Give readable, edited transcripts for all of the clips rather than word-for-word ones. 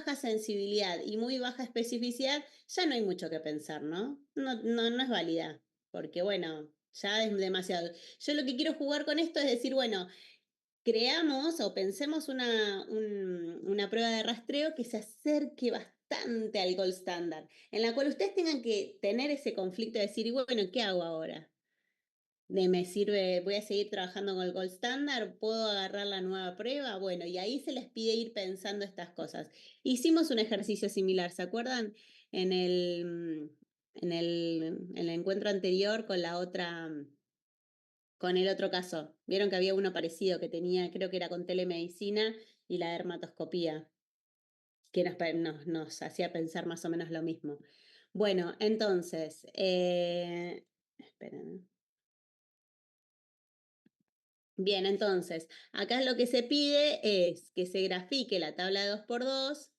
baja sensibilidad y muy baja especificidad, ya no hay mucho que pensar, ¿no? No es válida, porque bueno, ya es demasiado. Yo lo que quiero jugar con esto es decir, bueno, creamos o pensemos una prueba de rastreo que se acerque bastante al gold standard, en la cual ustedes tengan que tener ese conflicto de decir, bueno, ¿qué hago ahora? Me sirve, voy a seguir trabajando con el gold standard, puedo agarrar la nueva prueba, bueno, y ahí se les pide ir pensando estas cosas. Hicimos un ejercicio similar, ¿se acuerdan? En el encuentro anterior con la otra, con el otro caso. Vieron que había uno parecido que tenía, creo que era con telemedicina y la dermatoscopía, que nos hacía pensar más o menos lo mismo. Bueno, entonces, esperen. Bien, entonces, acá lo que se pide es que se grafique la tabla de 2x2,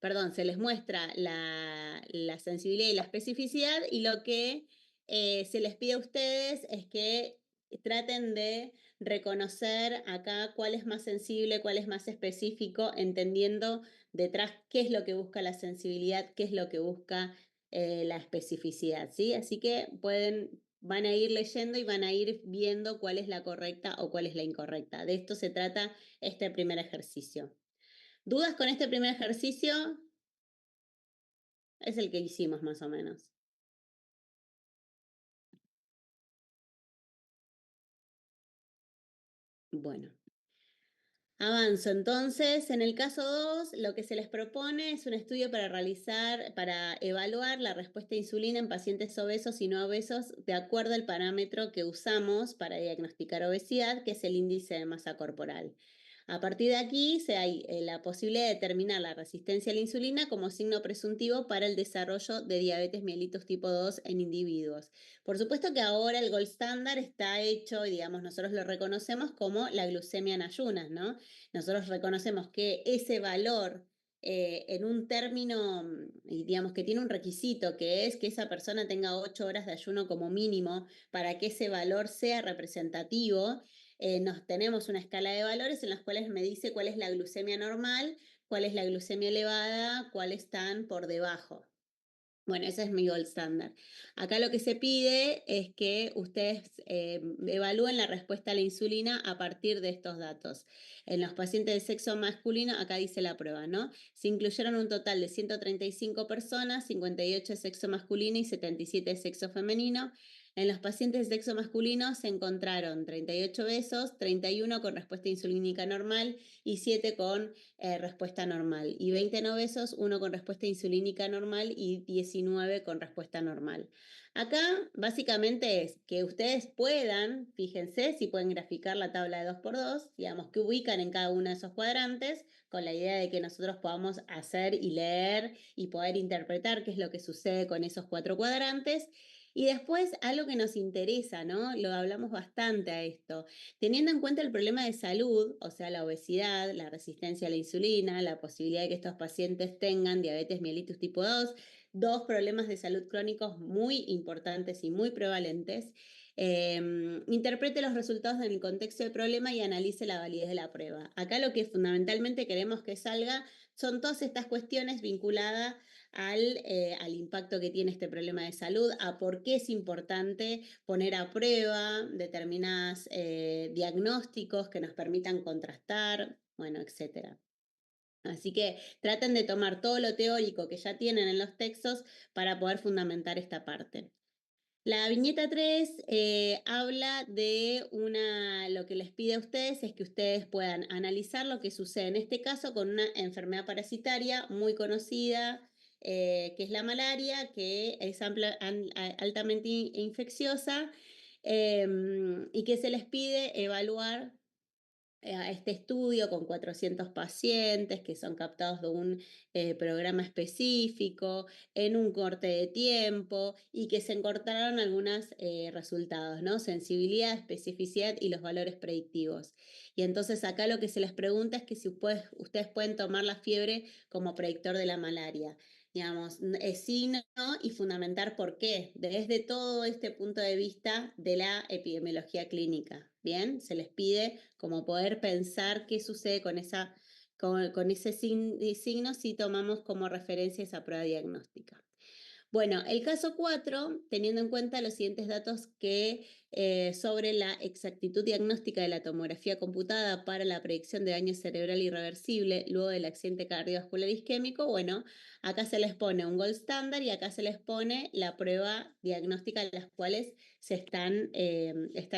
perdón, se les muestra la sensibilidad y la especificidad y lo que se les pide a ustedes es que traten de reconocer acá cuál es más sensible, cuál es más específico, entendiendo detrás qué es lo que busca la sensibilidad, qué es lo que busca la especificidad, ¿sí? Así que van a ir leyendo y van a ir viendo cuál es la correcta o cuál es la incorrecta. De esto se trata este primer ejercicio. ¿Dudas con este primer ejercicio? Es el que hicimos más o menos. Bueno, avanzo entonces. En el caso 2, lo que se les propone es un estudio para evaluar la respuesta a insulina en pacientes obesos y no obesos de acuerdo al parámetro que usamos para diagnosticar obesidad, que es el índice de masa corporal. A partir de aquí hay la posibilidad de determinar la resistencia a la insulina como signo presuntivo para el desarrollo de diabetes mellitus tipo 2 en individuos. Por supuesto que ahora el gold standard está hecho, y digamos, nosotros lo reconocemos como la glucemia en ayunas, ¿no? Nosotros reconocemos que ese valor en un término, digamos, que tiene un requisito, que es que esa persona tenga 8 horas de ayuno como mínimo para que ese valor sea representativo. Nos tenemos una escala de valores en las cuales me dice cuál es la glucemia normal, cuál es la glucemia elevada, cuáles están por debajo. Bueno, ese es mi gold standard. Acá lo que se pide es que ustedes evalúen la respuesta a la insulina a partir de estos datos. En los pacientes de sexo masculino, acá dice la prueba, ¿no? Se incluyeron un total de 135 personas, 58 de sexo masculino y 77 de sexo femenino. En los pacientes de sexo masculino se encontraron 38 besos, 31 con respuesta insulínica normal y 7 con respuesta normal. Y 20 no obesos, 1 con respuesta insulínica normal y 19 con respuesta normal. Acá básicamente es que ustedes puedan, fíjense si pueden graficar la tabla de 2x2, digamos que ubican en cada uno de esos cuadrantes, con la idea de que nosotros podamos hacer y leer y poder interpretar qué es lo que sucede con esos 4 cuadrantes. Y después algo que nos interesa, ¿no? Lo hablamos bastante a esto. Teniendo en cuenta el problema de salud, o sea, la obesidad, la resistencia a la insulina, la posibilidad de que estos pacientes tengan diabetes mellitus tipo 2, dos problemas de salud crónicos muy importantes y muy prevalentes, interprete los resultados en el contexto del problema y analice la validez de la prueba. Acá lo que fundamentalmente queremos que salga son todas estas cuestiones vinculadas al impacto que tiene este problema de salud, a por qué es importante poner a prueba determinados diagnósticos que nos permitan contrastar, bueno, etcétera. Así que traten de tomar todo lo teórico que ya tienen en los textos para poder fundamentar esta parte. La viñeta 3 habla de lo que les pide a ustedes es que ustedes puedan analizar lo que sucede en este caso con una enfermedad parasitaria muy conocida, que es la malaria, que es altamente infecciosa y que se les pide evaluar a este estudio con 400 pacientes que son captados de un programa específico en un corte de tiempo y que se encontraron algunos resultados, ¿no? Sensibilidad, especificidad y los valores predictivos. Y entonces acá lo que se les pregunta es que si ustedes pueden tomar la fiebre como predictor de la malaria. Digamos, sí, no, y fundamentar por qué, desde todo este punto de vista de la epidemiología clínica. Bien, se les pide como poder pensar qué sucede con ese signo sí tomamos como referencia esa prueba diagnóstica. Bueno, el caso 4, teniendo en cuenta los siguientes datos que sobre la exactitud diagnóstica de la tomografía computada para la predicción de daño cerebral irreversible luego del accidente cardiovascular isquémico, bueno, acá se les pone un gold standard y acá se les pone la prueba diagnóstica de las cuales se están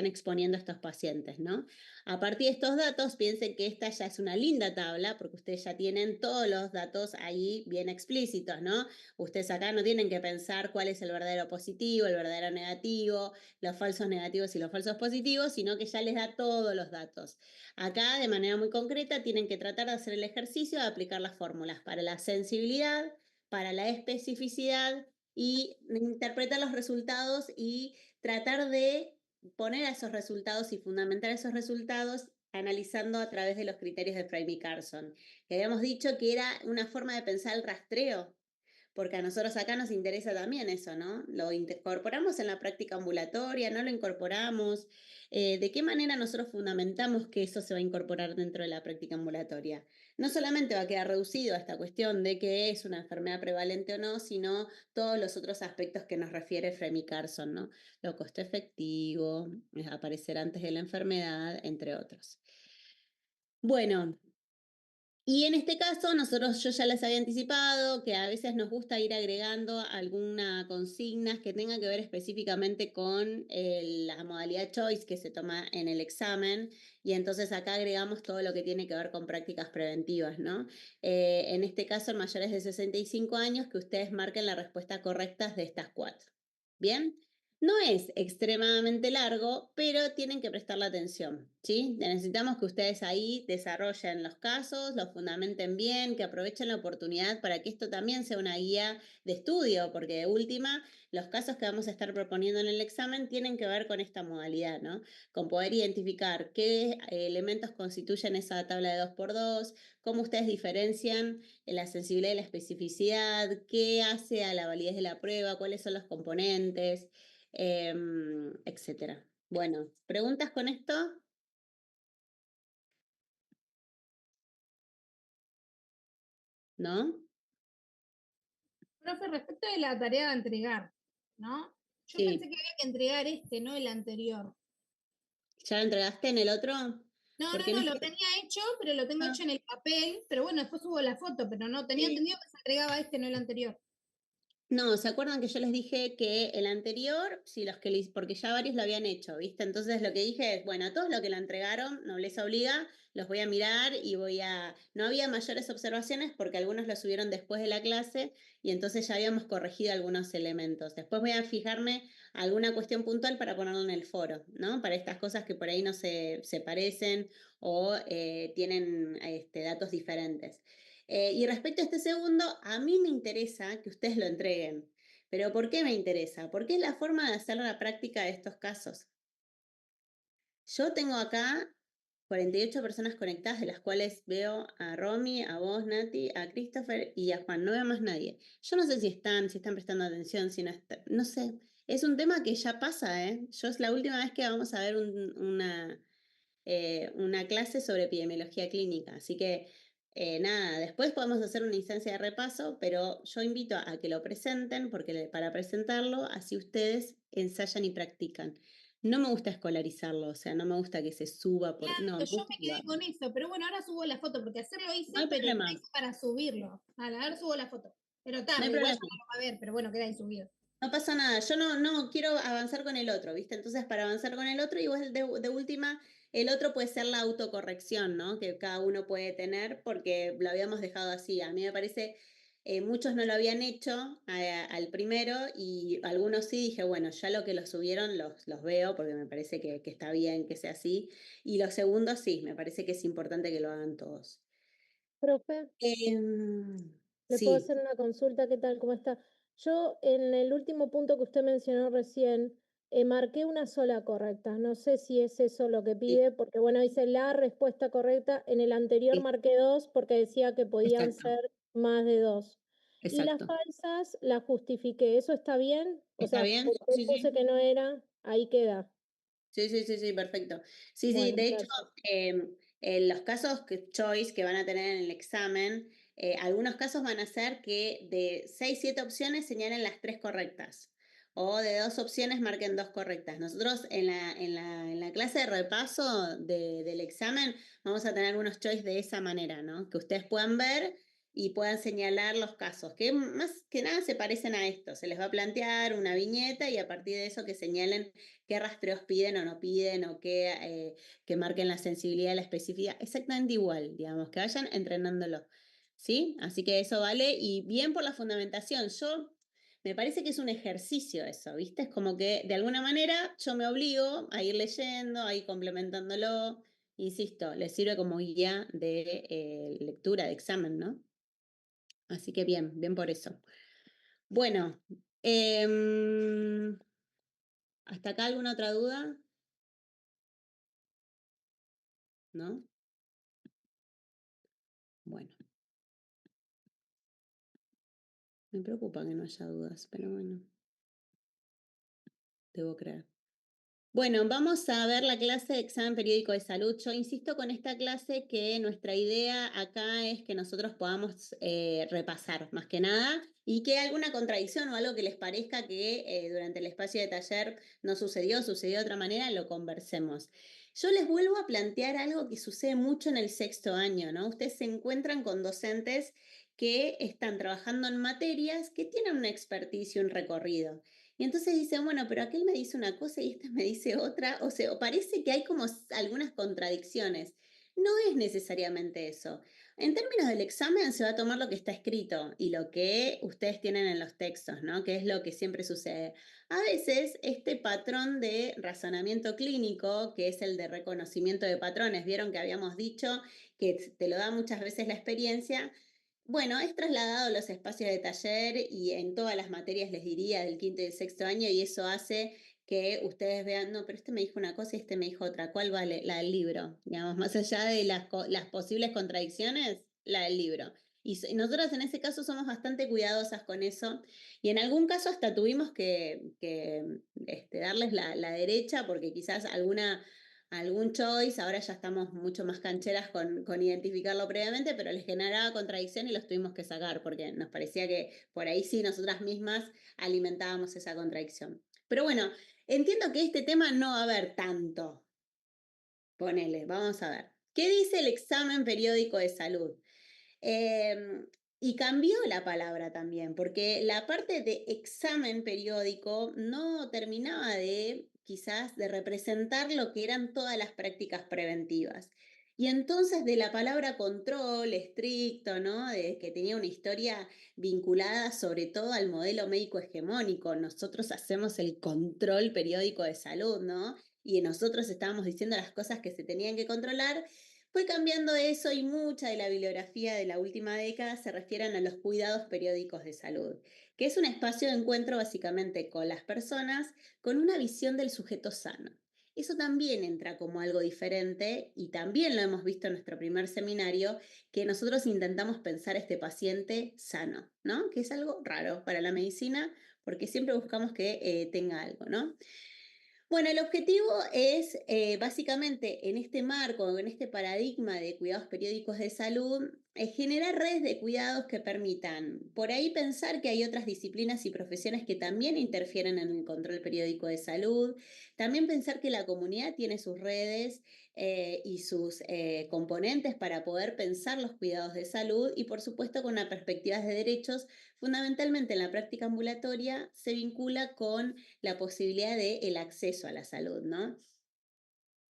exponiendo estos pacientes, ¿no? A partir de estos datos, piensen que esta ya es una linda tabla porque ustedes ya tienen todos los datos ahí bien explícitos, ¿no? Ustedes acá no tienen que pensar cuál es el verdadero positivo, el verdadero negativo, los falsos negativos y los falsos positivos, sino que ya les da todos los datos. Acá, de manera muy concreta, tienen que tratar de hacer el ejercicio de aplicar las fórmulas para la sensibilidad, para la especificidad y interpretar los resultados y tratar de poner a esos resultados y fundamentar esos resultados analizando a través de los criterios de Frame y Carson, que habíamos dicho que era una forma de pensar el rastreo, porque a nosotros acá nos interesa también eso, ¿no? Lo incorporamos en la práctica ambulatoria, no lo incorporamos. ¿De qué manera nosotros fundamentamos que eso se va a incorporar dentro de la práctica ambulatoria? No solamente va a quedar reducido a esta cuestión de que es una enfermedad prevalente o no, sino todos los otros aspectos que nos refiere Fremy Carson, ¿no? Lo costo efectivo, aparecer antes de la enfermedad, entre otros. Bueno, y en este caso, yo ya les había anticipado que a veces nos gusta ir agregando algunas consignas que tengan que ver específicamente con la modalidad choice que se toma en el examen, y entonces acá agregamos todo lo que tiene que ver con prácticas preventivas, ¿no? En este caso, en mayores de 65 años, que ustedes marquen la respuesta correcta de estas 4. ¿Bien? No es extremadamente largo, pero tienen que prestarle atención, ¿sí? Necesitamos que ustedes ahí desarrollen los casos, los fundamenten bien, que aprovechen la oportunidad para que esto también sea una guía de estudio, porque de última, los casos que vamos a estar proponiendo en el examen tienen que ver con esta modalidad, ¿no? Con poder identificar qué elementos constituyen esa tabla de 2x2, cómo ustedes diferencian la sensibilidad y la especificidad, qué hace a la validez de la prueba, cuáles son los componentes, etcétera. Bueno, ¿preguntas con esto? ¿No? Profe, respecto de la tarea de entregar, ¿no? Yo pensé Sí. que había que entregar este, no el anterior. ¿Ya lo entregaste en el otro? No, no, Porque en no, lo este... tenía hecho, pero lo tengo Ah. hecho en el papel, pero bueno, después hubo la foto, pero no, tenía Sí. entendido que se entregaba este, no el anterior. No, ¿se acuerdan que yo les dije que el anterior, sí, porque ya varios lo habían hecho, ¿viste? Entonces lo que dije es, bueno, a todos los que la entregaron, no les obliga, los voy a mirar y no había mayores observaciones porque algunos lo subieron después de la clase y entonces ya habíamos corregido algunos elementos. Después voy a fijarme alguna cuestión puntual para ponerlo en el foro, ¿no? Para estas cosas que por ahí no se parecen o tienen datos diferentes. Y respecto a este segundo, a mí me interesa que ustedes lo entreguen. ¿Pero por qué me interesa? Porque es la forma de hacer la práctica de estos casos. Yo tengo acá 48 personas conectadas, de las cuales veo a Romy, a vos, Nati, a Christopher y a Juan. No veo más nadie. Yo no sé si están prestando atención, si no están, no sé. Es un tema que ya pasa, ¿eh? Yo es la última vez que vamos a ver una clase sobre epidemiología clínica. Así que nada, después podemos hacer una instancia de repaso, pero yo invito a que lo presenten, porque para presentarlo, así ustedes ensayan y practican. No me gusta escolarizarlo, o sea, no me gusta que se suba, no, me Claro, yo gusta me que lo quedé hagan. con eso, pero bueno, ahora subo la foto, porque hacerlo No hice, hay pero no problema, hice para subirlo. A ver, subo la foto. Pero no hay tarde, igual ya problema. no lo va a ver, pero bueno, queda ahí subido. No pasa nada, yo no quiero avanzar con el otro, ¿viste? Entonces, para avanzar con el otro, igual de última, el otro puede ser la autocorrección, ¿no? Que cada uno puede tener, porque lo habíamos dejado así. A mí me parece, muchos no lo habían hecho al primero y algunos sí, dije, bueno, ya lo que lo subieron los veo, porque me parece que está bien que sea así. Y los segundos sí, me parece que es importante que lo hagan todos. Profe, ¿le puedo Sí, hacer una consulta? ¿Qué tal? ¿Cómo está? Yo en el último punto que usted mencionó recién, marqué una sola correcta. No sé si es eso lo que sí, pide, porque bueno, dice la respuesta correcta. En el anterior sí, marqué dos porque decía que podían exacto, ser más de dos. Y las exacto. falsas las justifiqué. ¿Eso está bien? O ¿Está sea, bien? porque Sí, puse sí. que no era, ahí queda. Sí, sí, sí, sí, perfecto. Sí, sí, Bueno, de hecho, gracias. eh, los casos choice que van a tener en el examen, algunos casos van a ser que de 6, 7 opciones señalen las 3 correctas. O de 2 opciones marquen 2 correctas. Nosotros en la clase de repaso del examen vamos a tener unos choice de esa manera, ¿no? Que ustedes puedan ver y puedan señalar los casos, que más que nada se parecen a esto. Se les va a plantear una viñeta y a partir de eso que señalen qué rastreos piden o no piden o que marquen la sensibilidad y la especificidad. Exactamente igual, digamos, que vayan entrenándolo. ¿Sí? Así que eso vale. Y bien por la fundamentación. Me parece que es un ejercicio eso, ¿viste? Es como que de alguna manera yo me obligo a ir leyendo, a ir complementándolo. Insisto, les sirve como guía de lectura, de examen, ¿no? Así que bien, bien por eso. Bueno, ¿hasta acá alguna otra duda? ¿No? Bueno. Me preocupa que no haya dudas, pero bueno. Debo creer. Bueno, vamos a ver la clase de examen periódico de salud. Yo insisto con esta clase que nuestra idea acá es que nosotros podamos repasar más que nada y que alguna contradicción o algo que les parezca que durante el espacio de taller no sucedió de otra manera, lo conversemos. Yo les vuelvo a plantear algo que sucede mucho en el 6º año, ¿no? Ustedes se encuentran con docentes que están trabajando en materias que tienen una expertise y un recorrido. Y entonces dicen, bueno, pero aquel me dice una cosa y este me dice otra, o sea, parece que hay como algunas contradicciones. No es necesariamente eso. En términos del examen se va a tomar lo que está escrito y lo que ustedes tienen en los textos, ¿no? Que es lo que siempre sucede. A veces este patrón de razonamiento clínico, que es el de reconocimiento de patrones, vieron que habíamos dicho que te lo da muchas veces la experiencia. Bueno, es trasladado a los espacios de taller y en todas las materias les diría del 5º y del 6º año y eso hace que ustedes vean, no, pero este me dijo una cosa y este me dijo otra, ¿cuál vale? La del libro, digamos, más allá de las posibles contradicciones, la del libro. Y nosotros en ese caso somos bastante cuidadosas con eso y en algún caso hasta tuvimos que darles la derecha porque quizás algún choice, ahora ya estamos mucho más cancheras con identificarlo previamente, pero les generaba contradicción y los tuvimos que sacar porque nos parecía que por ahí sí nosotras mismas alimentábamos esa contradicción. Pero bueno, entiendo que este tema no va a haber tanto. Ponele, vamos a ver. ¿Qué dice el examen periódico de salud? Y cambió la palabra también, porque la parte de examen periódico no terminaba de, quizás, de representar lo que eran todas las prácticas preventivas. Y entonces de la palabra control estricto, ¿no? De que tenía una historia vinculada sobre todo al modelo médico hegemónico. Nosotros hacemos el control periódico de salud, ¿no? Y nosotros estábamos diciendo las cosas que se tenían que controlar. Fue cambiando eso y mucha de la bibliografía de la última década se refieren a los cuidados periódicos de salud, que es un espacio de encuentro básicamente con las personas con una visión del sujeto sano. Eso también entra como algo diferente y también lo hemos visto en nuestro primer seminario, que nosotros intentamos pensar este paciente sano, ¿no? Que es algo raro para la medicina porque siempre buscamos que tenga algo, ¿no? Bueno, el objetivo es básicamente en este marco, en este paradigma de cuidados periódicos de salud, generar redes de cuidados que permitan por ahí pensar que hay otras disciplinas y profesiones que también interfieren en el control periódico de salud, también pensar que la comunidad tiene sus redes y sus componentes para poder pensar los cuidados de salud y por supuesto con una perspectiva de derechos, fundamentalmente en la práctica ambulatoria se vincula con la posibilidad del acceso a la salud, ¿no?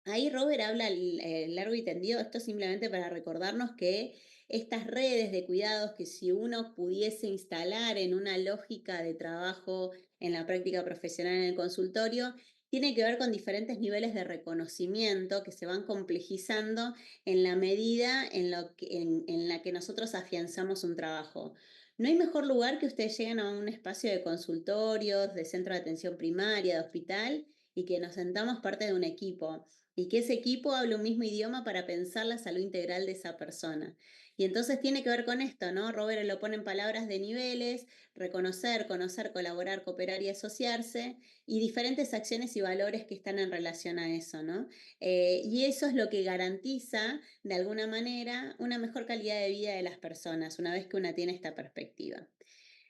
Ahí Robert habla largo y tendido, esto simplemente para recordarnos que estas redes de cuidados que si uno pudiese instalar en una lógica de trabajo en la práctica profesional en el consultorio, tiene que ver con diferentes niveles de reconocimiento que se van complejizando en la medida en la que nosotros afianzamos un trabajo. No hay mejor lugar que ustedes lleguen a un espacio de consultorios, de centro de atención primaria, de hospital, y que nos sentamos parte de un equipo y que ese equipo hable un mismo idioma para pensar la salud integral de esa persona. Y entonces tiene que ver con esto, ¿no? Robert lo pone en palabras de niveles, reconocer, conocer, colaborar, cooperar y asociarse, y diferentes acciones y valores que están en relación a eso, ¿no? Y eso es lo que garantiza, de alguna manera, una mejor calidad de vida de las personas, una vez que una tiene esta perspectiva.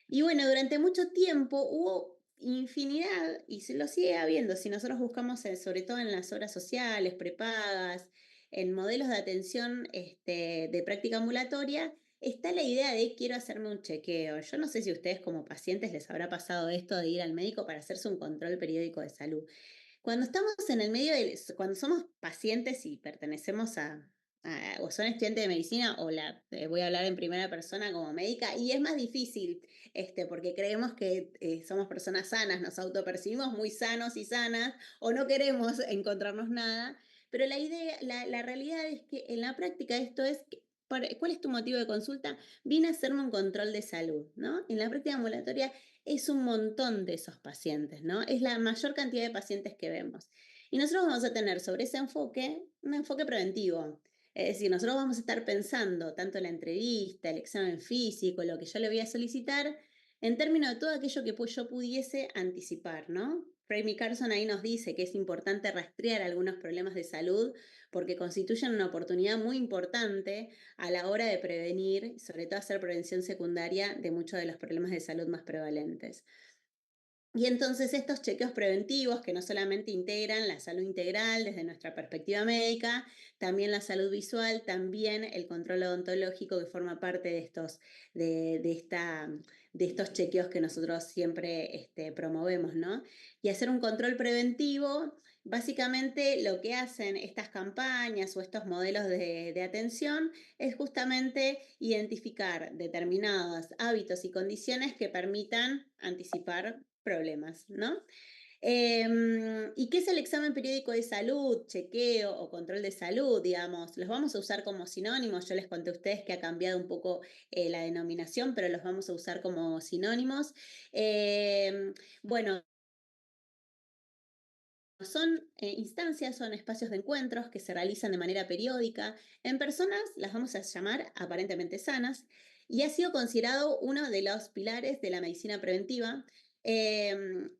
Y bueno, durante mucho tiempo hubo infinidad, y se lo sigue habiendo, si nosotros buscamos sobre todo en las obras sociales, prepagas, en modelos de atención de práctica ambulatoria, está la idea de quiero hacerme un chequeo. Yo no sé si a ustedes como pacientes les habrá pasado esto de ir al médico para hacerse un control periódico de salud. Cuando estamos en el medio, cuando somos pacientes y pertenecemos o son estudiantes de medicina o voy a hablar en primera persona como médica, y es más difícil, porque creemos que somos personas sanas, nos autopercibimos muy sanos y sanas, o no queremos encontrarnos nada, pero la realidad es que en la práctica esto es, ¿cuál es tu motivo de consulta? Vine a hacerme un control de salud, ¿no? En la práctica ambulatoria es un montón de esos pacientes, ¿no? Es la mayor cantidad de pacientes que vemos. Y nosotros vamos a tener sobre ese enfoque un enfoque preventivo. Es decir, nosotros vamos a estar pensando tanto la entrevista, el examen físico, lo que yo le voy a solicitar, en términos de todo aquello que yo pudiese anticipar, ¿no? Raymond Carson ahí nos dice que es importante rastrear algunos problemas de salud porque constituyen una oportunidad muy importante a la hora de prevenir, sobre todo hacer prevención secundaria de muchos de los problemas de salud más prevalentes. Y entonces estos chequeos preventivos que no solamente integran la salud integral desde nuestra perspectiva médica, también la salud visual, también el control odontológico que forma parte de estos chequeos que nosotros siempre promovemos, ¿no? Y hacer un control preventivo, básicamente lo que hacen estas campañas o estos modelos de atención es justamente identificar determinados hábitos y condiciones que permitan anticipar problemas, ¿no? ¿Y qué es el examen periódico de salud, chequeo o control de salud, digamos? Los vamos a usar como sinónimos. Yo les conté a ustedes que ha cambiado un poco la denominación, pero los vamos a usar como sinónimos. Bueno, son instancias, son espacios de encuentros que se realizan de manera periódica en personas, las vamos a llamar aparentemente sanas, y ha sido considerado uno de los pilares de la medicina preventiva,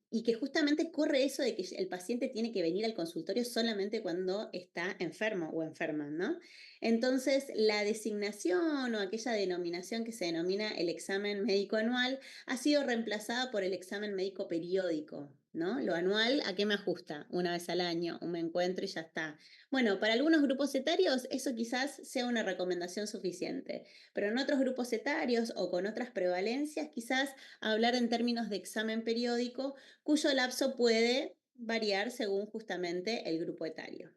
y que justamente corre eso de que el paciente tiene que venir al consultorio solamente cuando está enfermo o enferma, ¿no? Entonces, la designación o aquella denominación que se denomina el examen médico anual ha sido reemplazada por el examen médico periódico, ¿no? Lo anual, ¿a qué me ajusta? Una vez al año, me encuentro y ya está. Bueno, para algunos grupos etarios eso quizás sea una recomendación suficiente, pero en otros grupos etarios o con otras prevalencias, quizás hablar en términos de examen periódico, cuyo lapso puede variar según justamente el grupo etario.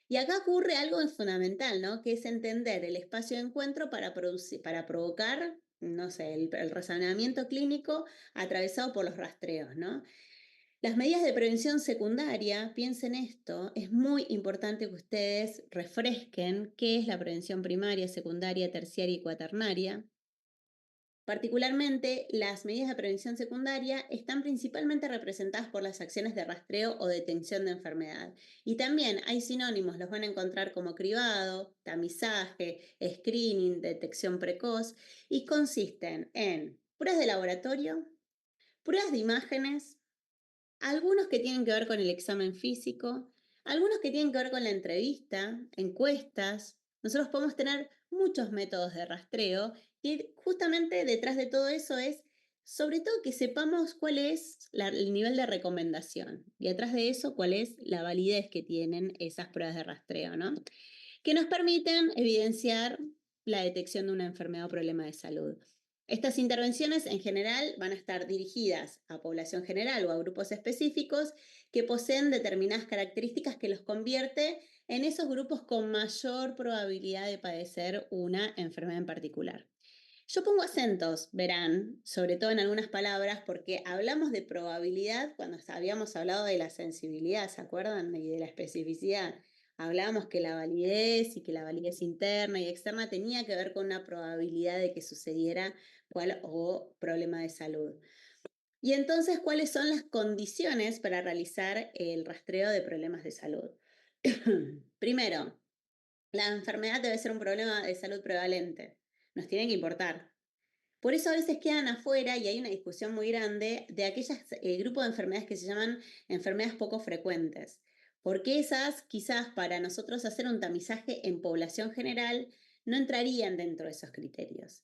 Y acá ocurre algo fundamental, ¿no? Que es entender el espacio de encuentro para provocar, no sé, el razonamiento clínico atravesado por los rastreos, ¿no? Las medidas de prevención secundaria, piensen esto, es muy importante que ustedes refresquen qué es la prevención primaria, secundaria, terciaria y cuaternaria. Particularmente, las medidas de prevención secundaria están principalmente representadas por las acciones de rastreo o detención de enfermedad. Y también hay sinónimos, los van a encontrar como cribado, tamizaje, screening, detección precoz, y consisten en pruebas de laboratorio, pruebas de imágenes, algunos que tienen que ver con el examen físico, algunos que tienen que ver con la entrevista, encuestas. Nosotros podemos tener muchos métodos de rastreo y justamente detrás de todo eso es, sobre todo, que sepamos cuál es el nivel de recomendación y detrás de eso cuál es la validez que tienen esas pruebas de rastreo, ¿no? Que nos permiten evidenciar la detección de una enfermedad o problema de salud. Estas intervenciones en general van a estar dirigidas a población general o a grupos específicos que poseen determinadas características que los convierte en esos grupos con mayor probabilidad de padecer una enfermedad en particular. Yo pongo acentos, verán, sobre todo en algunas palabras, porque hablamos de probabilidad cuando habíamos hablado de la sensibilidad, ¿se acuerdan? Y de la especificidad. Hablábamos que la validez y que la validez interna y externa tenía que ver con una probabilidad de que sucediera o problema de salud. Y entonces, ¿cuáles son las condiciones para realizar el rastreo de problemas de salud? Primero, la enfermedad debe ser un problema de salud prevalente. nos tienen que importar. Por eso a veces quedan afuera, y hay una discusión muy grande, de aquellos grupos de enfermedades que se llaman enfermedades poco frecuentes. Porque esas, quizás para nosotros hacer un tamizaje en población general, no entrarían dentro de esos criterios.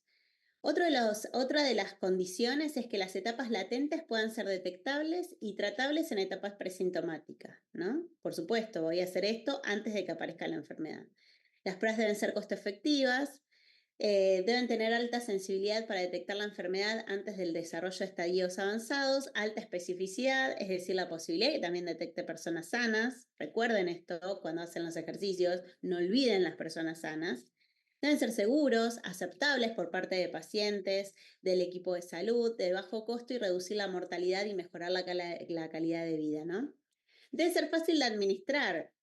Otra de las condiciones es que las etapas latentes puedan ser detectables y tratables en etapas presintomáticas, ¿no? Por supuesto, voy a hacer esto antes de que aparezca la enfermedad. Las pruebas deben ser costo efectivas, deben tener alta sensibilidad para detectar la enfermedad antes del desarrollo de estadios avanzados, alta especificidad, es decir, la posibilidad que también detecte personas sanas. Recuerden esto cuando hacen los ejercicios, no olviden las personas sanas. Deben ser seguros, aceptables por parte de pacientes, del equipo de salud, de bajo costo y reducir la mortalidad y mejorar la calidad de vida, ¿no? Debe ser fácil de administrar.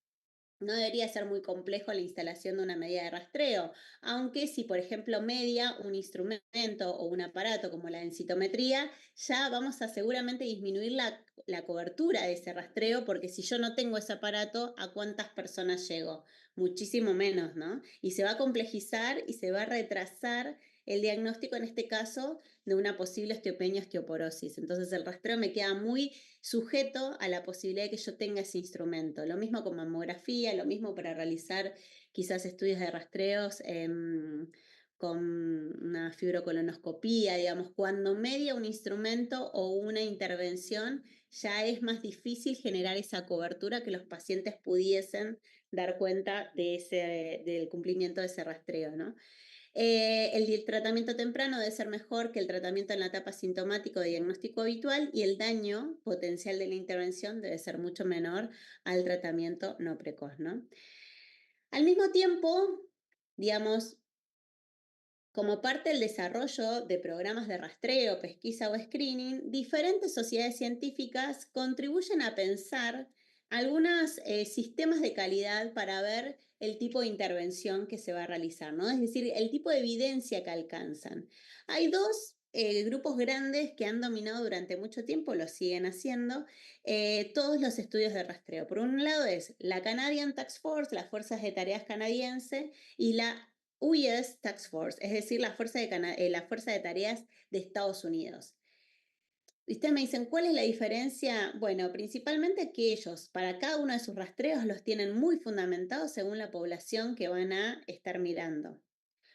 No debería ser muy complejo la instalación de una medida de rastreo, aunque si, por ejemplo, media un instrumento o un aparato como la densitometría, ya vamos a seguramente disminuir la cobertura de ese rastreo, porque si yo no tengo ese aparato, ¿a cuántas personas llego? Muchísimo menos, ¿no? Y se va a complejizar y se va a retrasar el diagnóstico, en este caso, de una posible osteopenia o osteoporosis. Entonces el rastreo me queda muy sujeto a la posibilidad de que yo tenga ese instrumento. Lo mismo con mamografía, lo mismo para realizar quizás estudios de rastreos con una fibrocolonoscopía, digamos, cuando media un instrumento o una intervención, ya es más difícil generar esa cobertura que los pacientes pudiesen dar cuenta del cumplimiento de ese rastreo, ¿no? El tratamiento temprano debe ser mejor que el tratamiento en la etapa sintomática o diagnóstico habitual, y el daño potencial de la intervención debe ser mucho menor al tratamiento no precoz, ¿no? Al mismo tiempo, digamos, como parte del desarrollo de programas de rastreo, pesquisa o screening, diferentes sociedades científicas contribuyen a pensar algunos sistemas de calidad para ver el tipo de intervención que se va a realizar, ¿no? Es decir, el tipo de evidencia que alcanzan. Hay dos grupos grandes que han dominado durante mucho tiempo, lo siguen haciendo, todos los estudios de rastreo. Por un lado es la Canadian Task Force, las Fuerzas de Tareas canadiense, y la US Task Force, es decir, la fuerza de tareas de Estados Unidos. Y ustedes me dicen, ¿cuál es la diferencia? Bueno, principalmente que ellos, para cada uno de sus rastreos, los tienen muy fundamentados según la población que van a estar mirando.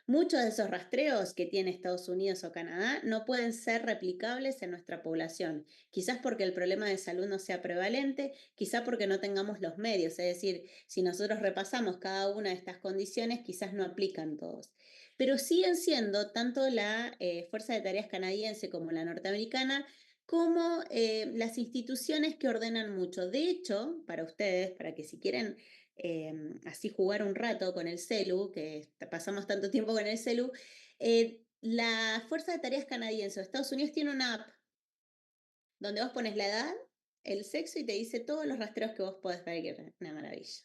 Muchos de esos rastreos que tiene Estados Unidos o Canadá no pueden ser replicables en nuestra población, quizás porque el problema de salud no sea prevalente, quizás porque no tengamos los medios, es decir, si nosotros repasamos cada una de estas condiciones, quizás no aplican todos. Pero siguen siendo tanto la Fuerza de Tareas canadiense como la norteamericana, como las instituciones que ordenan mucho. De hecho, para ustedes, para que si quieren así jugar un rato con el celu, que pasamos tanto tiempo con el celu, la Fuerza de Tareas Canadiense de Estados Unidos tiene una app donde vos pones la edad, el sexo y te dice todos los rastreos que vos podés ver. Una maravilla.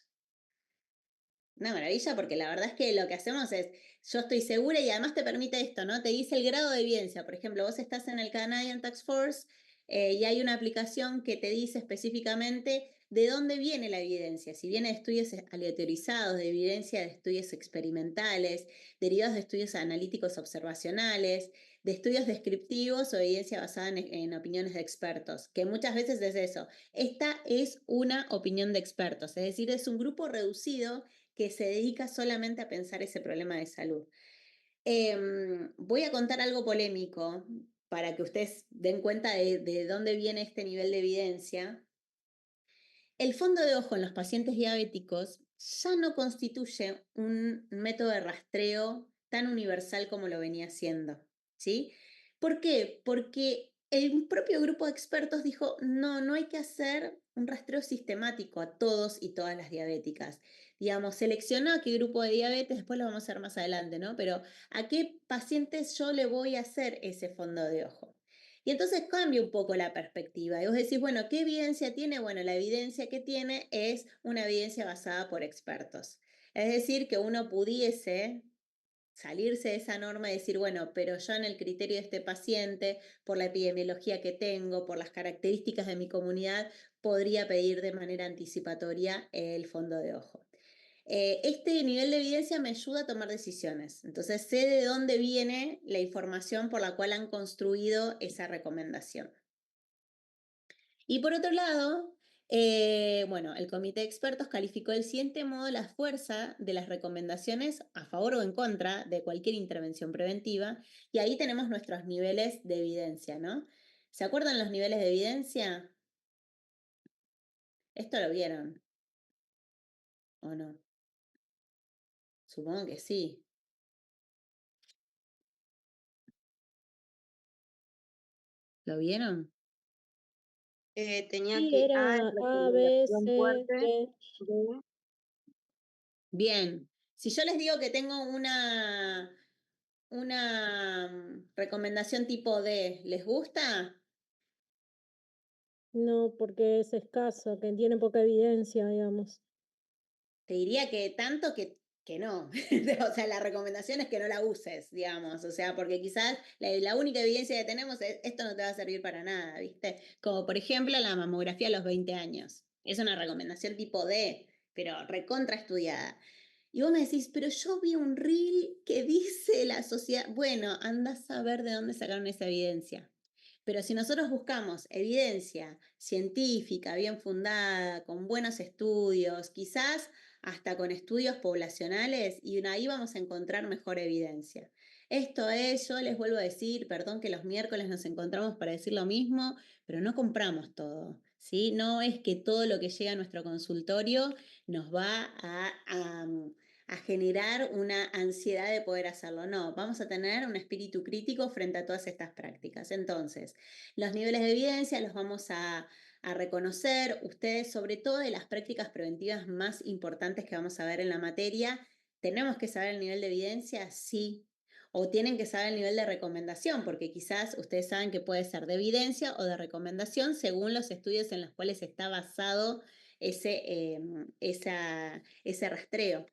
Una maravilla, porque la verdad es que lo que hacemos es, yo estoy segura, y además te permite esto, ¿no? Te dice el grado de evidencia. Por ejemplo, vos estás en el Canadian Task Force y hay una aplicación que te dice específicamente de dónde viene la evidencia. Si viene de estudios aleatorizados, de evidencia de estudios experimentales, derivados de estudios analíticos observacionales, de estudios descriptivos o evidencia basada en opiniones de expertos, que muchas veces es eso. Esta es una opinión de expertos, es decir, es un grupo reducido que se dedica solamente a pensar ese problema de salud. Voy a contar algo polémico para que ustedes den cuenta de dónde viene este nivel de evidencia. El fondo de ojo en los pacientes diabéticos ya no constituye un método de rastreo tan universal como lo venía siendo, ¿sí? ¿Por qué? Porque el propio grupo de expertos dijo, no, no hay que hacer un rastreo sistemático a todos y todas las diabéticas. Digamos, seleccionó a qué grupo de diabetes, después lo vamos a hacer más adelante, ¿no? Pero a qué pacientes yo le voy a hacer ese fondo de ojo. Y entonces cambia un poco la perspectiva. Y vos decís, bueno, ¿qué evidencia tiene? Bueno, la evidencia que tiene es una evidencia basada por expertos. Es decir, que uno pudiese salirse de esa norma y decir, bueno, pero yo en el criterio de este paciente, por la epidemiología que tengo, por las características de mi comunidad, podría pedir de manera anticipatoria el fondo de ojo. Este nivel de evidencia me ayuda a tomar decisiones. Entonces sé de dónde viene la información por la cual han construido esa recomendación. Y por otro lado, bueno, el comité de expertos calificó del siguiente modo la fuerza de las recomendaciones a favor o en contra de cualquier intervención preventiva, y ahí tenemos nuestros niveles de evidencia, ¿no? ¿Se acuerdan los niveles de evidencia? ¿Esto lo vieron o no? Supongo que sí. ¿Lo vieron? Tenía Sí, que A, era A, B, recomendación C, fuerte, D. B. Bien. Si yo les digo que tengo una recomendación tipo D, ¿les gusta? No, porque es escaso, que tiene poca evidencia, digamos. Te diría que tanto que no. O sea, la recomendación es que no la uses, digamos. O sea, porque quizás la única evidencia que tenemos es esto no te va a servir para nada, ¿viste? Como por ejemplo la mamografía a los 20 años. Es una recomendación tipo D, pero recontra estudiada. Y vos me decís, pero yo vi un reel que dice la sociedad. Bueno, andás a ver de dónde sacaron esa evidencia. Pero si nosotros buscamos evidencia científica, bien fundada, con buenos estudios, quizás hasta con estudios poblacionales, y ahí vamos a encontrar mejor evidencia. Esto es, yo les vuelvo a decir, perdón que los miércoles nos encontramos para decir lo mismo, pero no compramos todo, ¿sí? No es que todo lo que llega a nuestro consultorio nos va a generar una ansiedad de poder hacerlo. No, vamos a tener un espíritu crítico frente a todas estas prácticas. Entonces, los niveles de evidencia los vamos a reconocer. Ustedes, sobre todo de las prácticas preventivas más importantes que vamos a ver en la materia, ¿tenemos que saber el nivel de evidencia? Sí. O tienen que saber el nivel de recomendación, porque quizás ustedes saben que puede ser de evidencia o de recomendación según los estudios en los cuales está basado ese rastreo.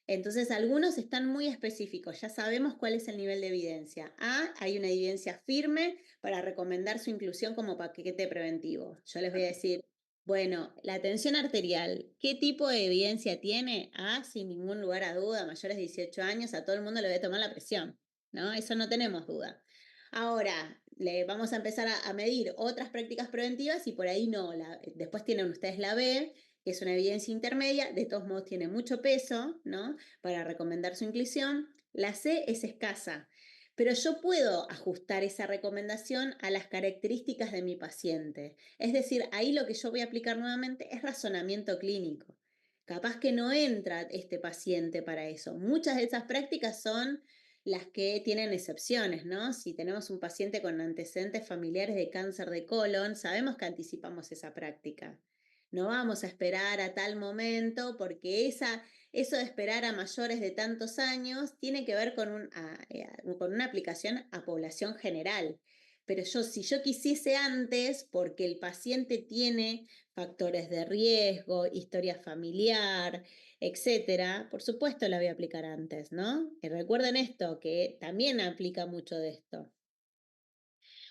Entonces, algunos están muy específicos, ya sabemos cuál es el nivel de evidencia. A, hay una evidencia firme para recomendar su inclusión como paquete preventivo. Yo les voy a decir, bueno, la tensión arterial, ¿qué tipo de evidencia tiene? A, sin ningún lugar a duda, mayores de 18 años, a todo el mundo le voy a tomar la presión, ¿no? Eso no tenemos duda. Ahora, le vamos a empezar a medir otras prácticas preventivas y por ahí no. Después tienen ustedes la B, que es una evidencia intermedia, de todos modos tiene mucho peso, ¿no? Para recomendar su inclusión. La C es escasa, pero yo puedo ajustar esa recomendación a las características de mi paciente. Es decir, ahí lo que yo voy a aplicar nuevamente es razonamiento clínico. Capaz que no entra este paciente para eso. Muchas de esas prácticas son las que tienen excepciones, ¿no? Si tenemos un paciente con antecedentes familiares de cáncer de colon, sabemos que anticipamos esa práctica. No vamos a esperar a tal momento porque eso de esperar a mayores de tantos años tiene que ver con una aplicación a población general. Pero si yo quisiese antes, porque el paciente tiene factores de riesgo, historia familiar, etcétera, por supuesto la voy a aplicar antes, ¿no? Y recuerden esto, que también aplica mucho de esto.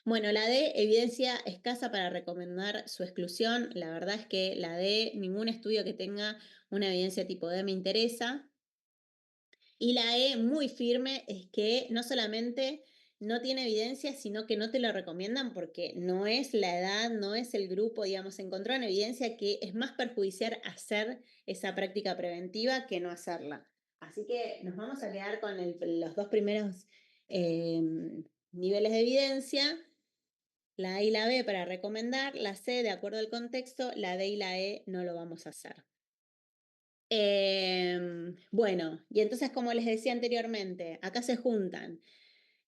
Bueno, la D, evidencia escasa para recomendar su exclusión. La verdad es que la D, ningún estudio que tenga una evidencia tipo D me interesa. Y la E, muy firme, es que no solamente no tiene evidencia, sino que no te lo recomiendan porque no es la edad, no es el grupo, digamos, encontraron evidencia que es más perjudicial hacer esa práctica preventiva que no hacerla. Así que nos vamos a quedar con los dos primeros niveles de evidencia. La A y la B para recomendar, la C de acuerdo al contexto, la D y la E no lo vamos a hacer. Bueno, y entonces como les decía anteriormente, acá se juntan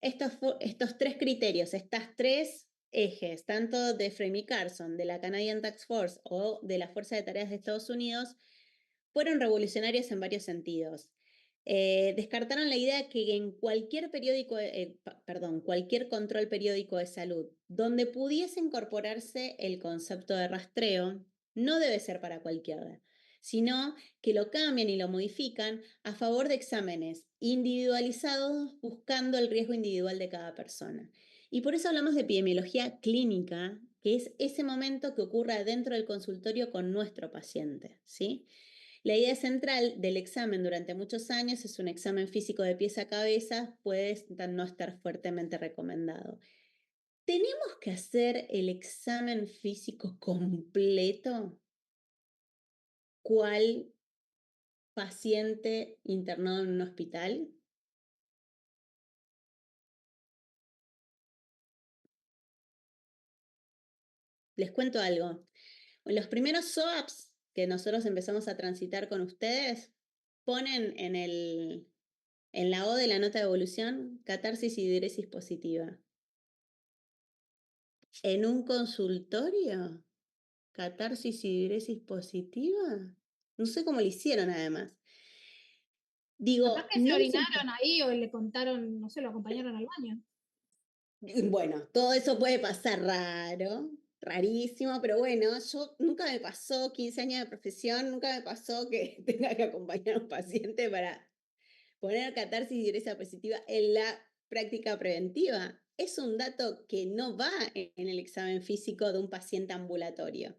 estos tres criterios, estas tres ejes, tanto de Frame y Carson, de la Canadian Task Force o de la Fuerza de Tareas de Estados Unidos, fueron revolucionarios en varios sentidos. Descartaron la idea que en cualquier cualquier control periódico de salud, donde pudiese incorporarse el concepto de rastreo, no debe ser para cualquiera, sino que lo cambian y lo modifican a favor de exámenes individualizados buscando el riesgo individual de cada persona. Y por eso hablamos de epidemiología clínica, que es ese momento que ocurre dentro del consultorio con nuestro paciente, ¿sí? La idea central del examen durante muchos años es un examen físico de pies a cabeza, puede no estar fuertemente recomendado. ¿Tenemos que hacer el examen físico completo? ¿Cuál paciente internado en un hospital? Les cuento algo. Los primeros SOAPs que nosotros empezamos a transitar con ustedes ponen en la O de la nota de evolución catarsis y diuresis positiva. ¿En un consultorio? ¿Catarsis y diuresis positiva? No sé cómo lo hicieron además. Digo, Capaz que se no es orinaron ahí o le contaron, no sé, lo acompañaron al baño. Bueno, todo eso puede pasar raro, rarísimo, pero bueno, yo nunca me pasó 15 años de profesión, nunca me pasó que tenga que acompañar a un paciente para poner catarsis y diuresia positiva en la práctica preventiva. Es un dato que no va en el examen físico de un paciente ambulatorio.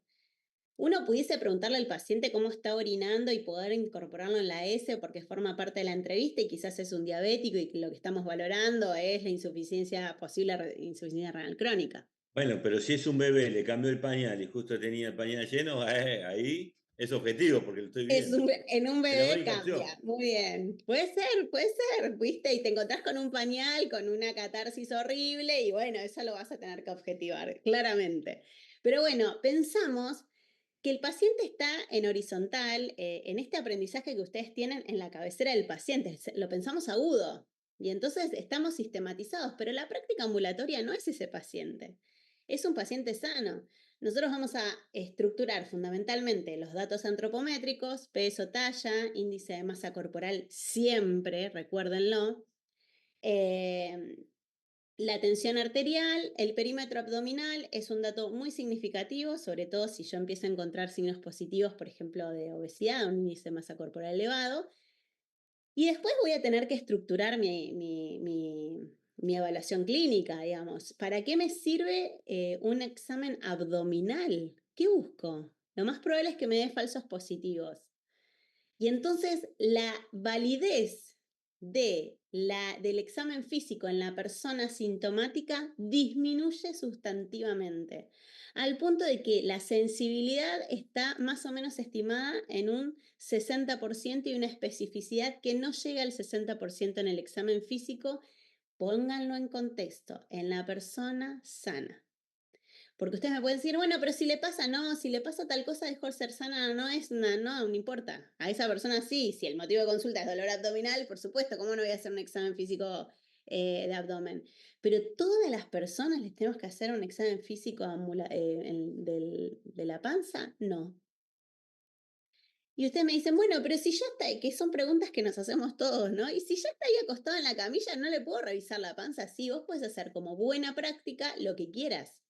Uno pudiese preguntarle al paciente cómo está orinando y poder incorporarlo en la S porque forma parte de la entrevista y quizás es un diabético y lo que estamos valorando es la posible insuficiencia renal crónica. Bueno, pero si es un bebé, le cambió el pañal y justo tenía el pañal lleno, ahí es objetivo porque lo estoy viendo. En un Es la bebé única opción. cambia, muy bien. Puede ser, ¿viste? Y te encontrás con un pañal, con una catarsis horrible y bueno, eso lo vas a tener que objetivar, claramente. Pero bueno, pensamos que el paciente está en horizontal, en este aprendizaje que ustedes tienen en la cabecera del paciente, lo pensamos agudo, y entonces estamos sistematizados, pero la práctica ambulatoria no es ese paciente, es un paciente sano. Nosotros vamos a estructurar fundamentalmente los datos antropométricos, peso, talla, índice de masa corporal siempre, recuérdenlo, la tensión arterial, el perímetro abdominal es un dato muy significativo, sobre todo si yo empiezo a encontrar signos positivos, por ejemplo, de obesidad, un índice de masa corporal elevado. Y después voy a tener que estructurar mi evaluación clínica, digamos. ¿Para qué me sirve un examen abdominal? ¿Qué busco? Lo más probable es que me dé falsos positivos. Y entonces la validez del examen físico en la persona sintomática disminuye sustantivamente, al punto de que la sensibilidad está más o menos estimada en un 60% y una especificidad que no llega al 60% en el examen físico. Pónganlo en contexto, en la persona sana. Porque ustedes me pueden decir, bueno, pero si le pasa, no, si le pasa tal cosa, dejó de ser sana, no importa. A esa persona sí, si el motivo de consulta es dolor abdominal, por supuesto, ¿cómo no voy a hacer un examen físico de abdomen? Pero todas las personas les tenemos que hacer un examen físico de la panza, no. Y ustedes me dicen, bueno, pero si ya está, que son preguntas que nos hacemos todos, ¿no? Y si ya está ahí acostado en la camilla, no le puedo revisar la panza. Sí, vos puedes hacer como buena práctica lo que quieras.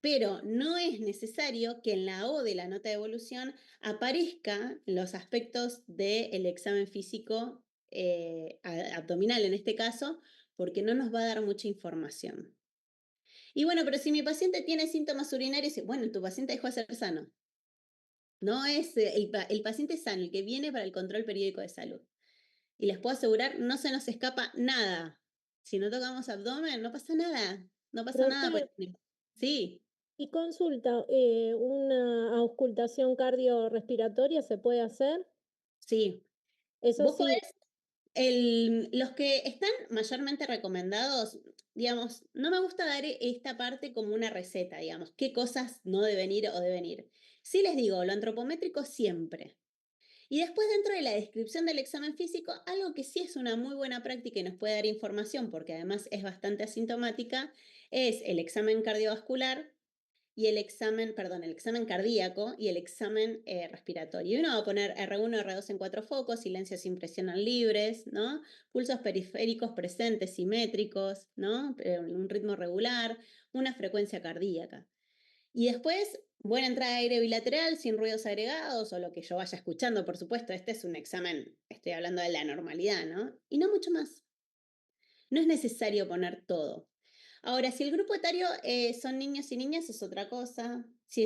Pero no es necesario que en la O de la nota de evolución aparezcan los aspectos del examen físico abdominal en este caso, porque no nos va a dar mucha información. Y bueno, pero si mi paciente tiene síntomas urinarios, bueno, tu paciente dejó de ser sano. No es el paciente sano, el que viene para el control periódico de salud. Y les puedo asegurar, no se nos escapa nada. Si no tocamos abdomen, no pasa nada. No pasa nada. Profesora, Sí. y consulta, ¿una auscultación cardiorrespiratoria se puede hacer? Sí. Eso Vos sí, los que están mayormente recomendados, digamos, no me gusta dar esta parte como una receta, digamos, qué cosas no deben ir o deben ir. Sí les digo, lo antropométrico siempre. Y después dentro de la descripción del examen físico, algo que sí es una muy buena práctica y nos puede dar información, porque además es bastante asintomática, es el examen cardiovascular y el examen cardíaco y el examen respiratorio. Y uno va a poner R1, R2 en 4 focos, silencios sin presionan libres, ¿no? Pulsos periféricos presentes, simétricos, ¿no? Un ritmo regular, una frecuencia cardíaca. Y después, buena entrada de aire bilateral, sin ruidos agregados o lo que yo vaya escuchando, por supuesto. Este es un examen, estoy hablando de la normalidad, ¿no? Y no mucho más. No es necesario poner todo. Ahora, si el grupo etario son niños y niñas, es otra cosa. Si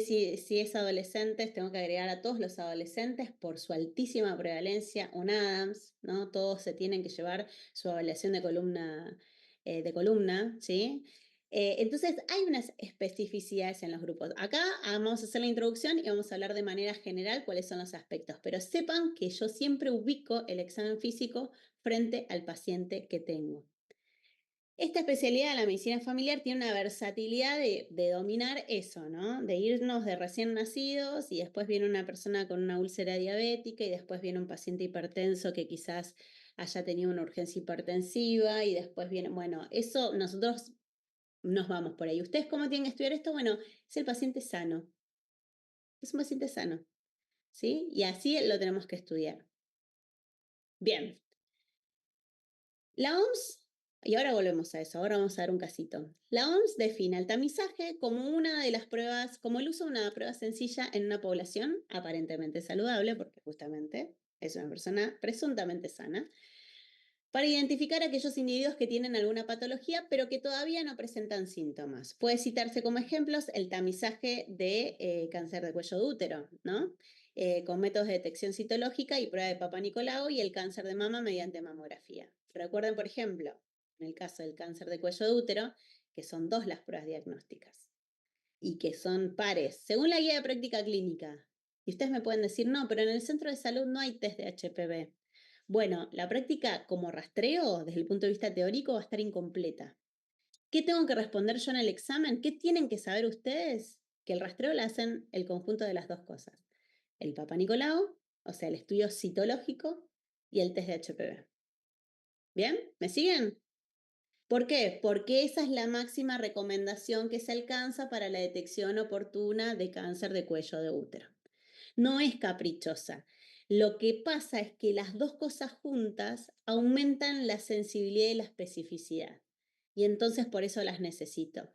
es adolescentes, tengo que agregar a todos los adolescentes por su altísima prevalencia, un Adams, ¿no? Todos se tienen que llevar su evaluación de columna, ¿sí? Entonces, hay unas especificidades en los grupos. Acá vamos a hacer la introducción y vamos a hablar de manera general cuáles son los aspectos, pero sepan que yo siempre ubico el examen físico frente al paciente que tengo. Esta especialidad de la medicina familiar tiene una versatilidad de dominar eso, ¿no? De irnos de recién nacidos y después viene una persona con una úlcera diabética y después viene un paciente hipertenso que quizás haya tenido una urgencia hipertensiva y después viene, bueno, eso nosotros nos vamos por ahí. ¿Ustedes cómo tienen que estudiar esto? Bueno, es el paciente sano. Es un paciente sano, ¿sí? Y así lo tenemos que estudiar. Bien. La OMS, y ahora volvemos a eso, ahora vamos a dar un casito. La OMS define el tamizaje como una de las pruebas, como el uso de una prueba sencilla en una población aparentemente saludable, porque justamente es una persona presuntamente sana, para identificar a aquellos individuos que tienen alguna patología, pero que todavía no presentan síntomas. Puede citarse como ejemplos el tamizaje de cáncer de cuello de útero, ¿no? Con métodos de detección citológica y prueba de Papa Nicolau y el cáncer de mama mediante mamografía. Recuerden, por ejemplo, en el caso del cáncer de cuello de útero, que son 2 las pruebas diagnósticas y que son pares, según la guía de práctica clínica. Y ustedes me pueden decir, no, pero en el centro de salud no hay test de HPV. Bueno, la práctica como rastreo, desde el punto de vista teórico, va a estar incompleta. ¿Qué tengo que responder yo en el examen? ¿Qué tienen que saber ustedes? Que el rastreo lo hacen el conjunto de las dos cosas. El Papa Nicolau, o sea, el estudio citológico, y el test de HPV. ¿Bien? ¿Me siguen? ¿Por qué? Porque esa es la máxima recomendación que se alcanza para la detección oportuna de cáncer de cuello de útero. No es caprichosa. Lo que pasa es que las dos cosas juntas aumentan la sensibilidad y la especificidad. Y entonces por eso las necesito.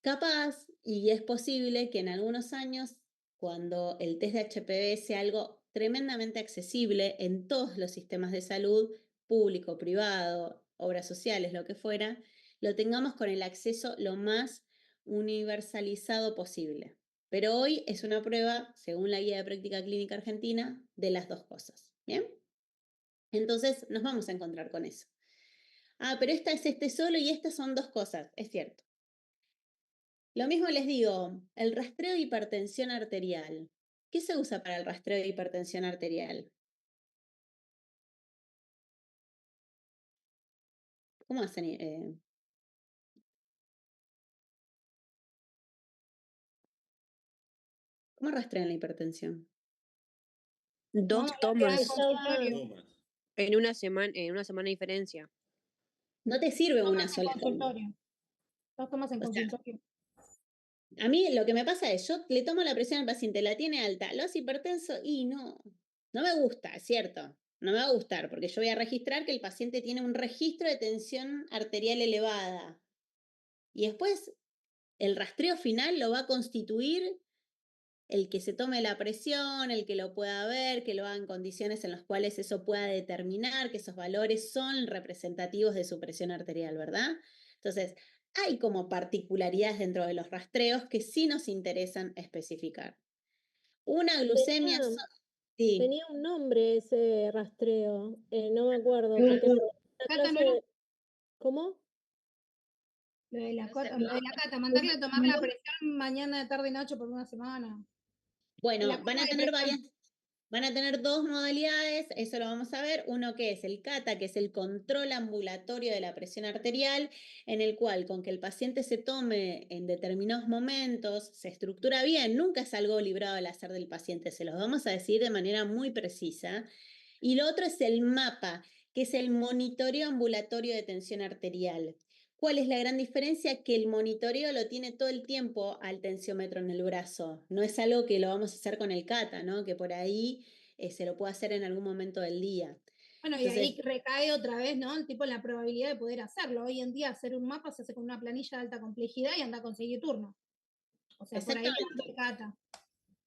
Capaz, y es posible que en algunos años, cuando el test de HPV sea algo tremendamente accesible en todos los sistemas de salud, público, privado, obras sociales, lo que fuera, lo tengamos con el acceso lo más universalizado posible. Pero hoy es una prueba, según la guía de práctica clínica argentina, de las dos cosas. ¿Bien? Entonces nos vamos a encontrar con eso. Ah, pero esta es este solo y estas son 2 cosas, es cierto. Lo mismo les digo, el rastreo de hipertensión arterial. ¿Qué se usa para el rastreo de hipertensión arterial? ¿Cómo hacen? ¿Cómo rastrean la hipertensión? 2 No, tomas en consultorio. Tomas. en una semana de diferencia. No te sirve una En sola toma. consultorio. 2 tomas en O sea, consultorio. a mí lo que me pasa es, yo le tomo la presión al paciente, la tiene alta, lo hace hipertenso y no me gusta, es cierto, no me va a gustar, porque yo voy a registrar que el paciente tiene un registro de tensión arterial elevada. Y después el rastreo final lo va a constituir el que se tome la presión, el que lo pueda ver, que lo haga en condiciones en las cuales eso pueda determinar que esos valores son representativos de su presión arterial, ¿verdad? Entonces, hay como particularidades dentro de los rastreos que sí nos interesan especificar. Una glucemia... Sí. Tenía un nombre ese rastreo, no me acuerdo, Lo porque de en la Cata, clase ¿no era? ¿Cómo? Lo de la No sé, Cata, lo de la Cata, mandarle a tomar la presión mañana, tarde y noche por una semana. Bueno, La van a curva de tener presión. van a tener 2 modalidades, eso lo vamos a ver. Uno que es el CATA, que es el control ambulatorio de la presión arterial, en el cual con que el paciente se tome en determinados momentos, se estructura bien, nunca es algo librado al azar del paciente, se los vamos a decir de manera muy precisa. Y lo otro es el MAPA, que es el monitoreo ambulatorio de tensión arterial. ¿Cuál es la gran diferencia? Que el monitoreo lo tiene todo el tiempo al tensiómetro en el brazo. No es algo que lo vamos a hacer con el CATA, ¿no? Que por ahí se lo puede hacer en algún momento del día. Bueno, y ahí recae otra vez, ¿no? El tipo la probabilidad de poder hacerlo. Hoy en día hacer un mapa se hace con una planilla de alta complejidad y anda a conseguir turno. O sea, por ahí le Cata.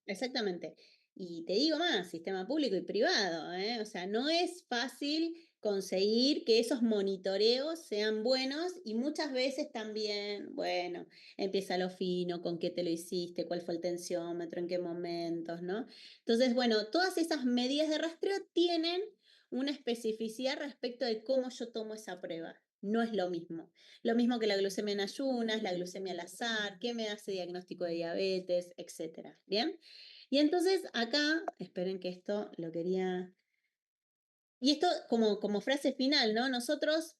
Exactamente. Y te digo más, sistema público y privado, ¿eh? O sea, no es fácil conseguir que esos monitoreos sean buenos y muchas veces también, bueno, empieza lo fino, con qué te lo hiciste, cuál fue el tensiómetro, en qué momentos, ¿no? Entonces, bueno, todas esas medidas de rastreo tienen una especificidad respecto de cómo yo tomo esa prueba. No es lo mismo. Lo mismo que la glucemia en ayunas, la glucemia al azar, qué me hace diagnóstico de diabetes, etcétera. ¿Bien? Y entonces acá, esperen que esto lo quería... Y esto como frase final, ¿no? Nosotros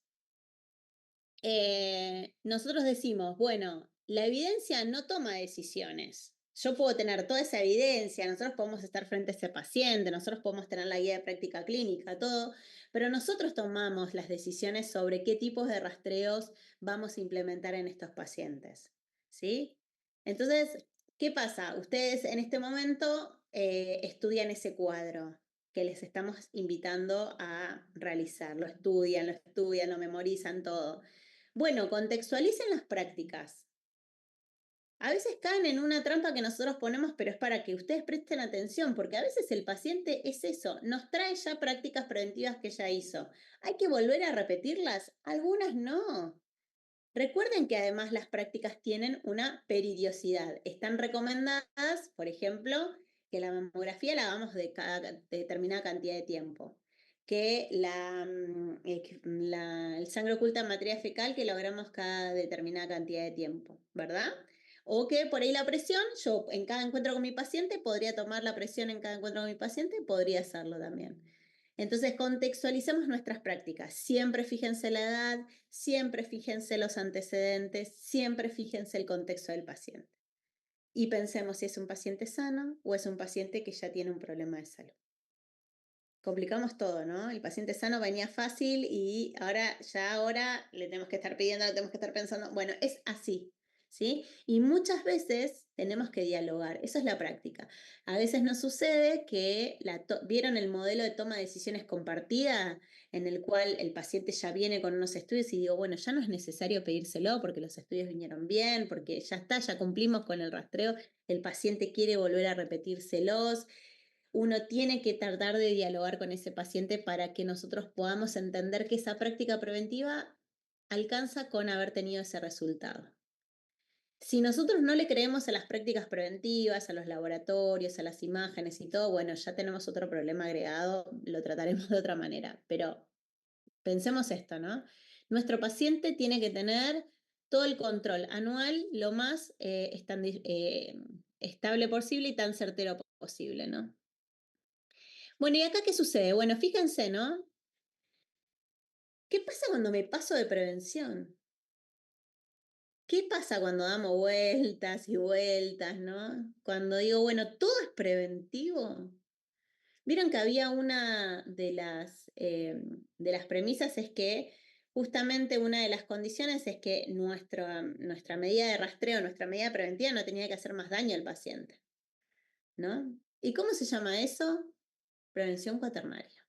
decimos, bueno, la evidencia no toma decisiones. Yo puedo tener toda esa evidencia, nosotros podemos estar frente a ese paciente, nosotros podemos tener la guía de práctica clínica, todo, pero nosotros tomamos las decisiones sobre qué tipos de rastreos vamos a implementar en estos pacientes, ¿sí? Entonces, ¿qué pasa? Ustedes en este momento estudian ese cuadro que les estamos invitando a realizar. Lo estudian, lo memorizan todo. Bueno, contextualicen las prácticas. A veces caen en una trampa que nosotros ponemos, pero es para que ustedes presten atención, porque a veces el paciente es eso, nos trae ya prácticas preventivas que ya hizo. ¿Hay que volver a repetirlas? Algunas no. Recuerden que además las prácticas tienen una periodicidad. Están recomendadas, por ejemplo, que la mamografía la hagamos de determinada cantidad de tiempo, que el sangre oculta en materia fecal que lo hagamos cada determinada cantidad de tiempo, ¿verdad? O que por ahí la presión, yo en cada encuentro con mi paciente podría tomar la presión en cada encuentro con mi paciente, podría hacerlo también. Entonces, contextualicemos nuestras prácticas. Siempre fíjense la edad, siempre fíjense los antecedentes, siempre fíjense el contexto del paciente. Y pensemos si es un paciente sano o es un paciente que ya tiene un problema de salud. Complicamos todo, ¿no? El paciente sano venía fácil y ahora le tenemos que estar pidiendo, le tenemos que estar pensando. Bueno, es así, ¿sí? Y muchas veces tenemos que dialogar, eso es la práctica. A veces nos sucede que ¿vieron el modelo de toma de decisiones compartida en el cual el paciente ya viene con unos estudios y digo, bueno, ya no es necesario pedírselo porque los estudios vinieron bien, porque ya está, ya cumplimos con el rastreo, el paciente quiere volver a repetírselos. Uno tiene que tratar de dialogar con ese paciente para que nosotros podamos entender que esa práctica preventiva alcanza con haber tenido ese resultado. Si nosotros no le creemos a las prácticas preventivas, a los laboratorios, a las imágenes y todo, bueno, ya tenemos otro problema agregado, lo trataremos de otra manera. Pero pensemos esto, ¿no? Nuestro paciente tiene que tener todo el control anual lo más estable posible y tan certero posible, ¿no? Bueno, ¿y acá qué sucede? Bueno, fíjense, ¿no? ¿Qué pasa cuando me paso de prevención? ¿Qué pasa cuando damos vueltas y vueltas, ¿no? Cuando digo, bueno, todo es preventivo. Vieron que había una de las premisas es que justamente una de las condiciones es que nuestra medida de rastreo, nuestra medida preventiva no tenía que hacer más daño al paciente, ¿no? ¿Y cómo se llama eso? Prevención cuaternaria.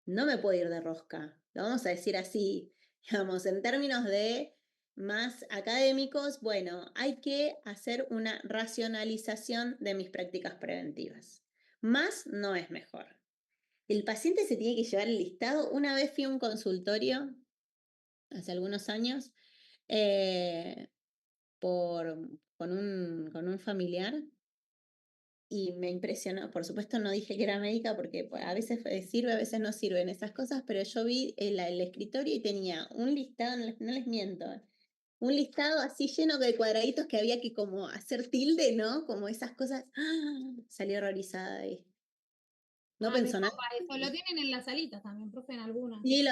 No me puedo ir de rosca, lo vamos a decir así, digamos, en términos de más académicos, bueno, hay que hacer una racionalización de mis prácticas preventivas. Más no es mejor. El paciente se tiene que llevar el listado. Una vez fui a un consultorio, hace algunos años, con un familiar, y me impresionó. Por supuesto no dije que era médica porque a veces sirve, a veces no sirven esas cosas, pero yo vi el escritorio y tenía un listado, no les miento, un listado así lleno de cuadraditos que había que como hacer tilde, ¿no? Como esas cosas. ¡Ah! Salí horrorizada ahí. No pensó nada. Eso lo tienen en las salitas también, profe, en algunas. Sí,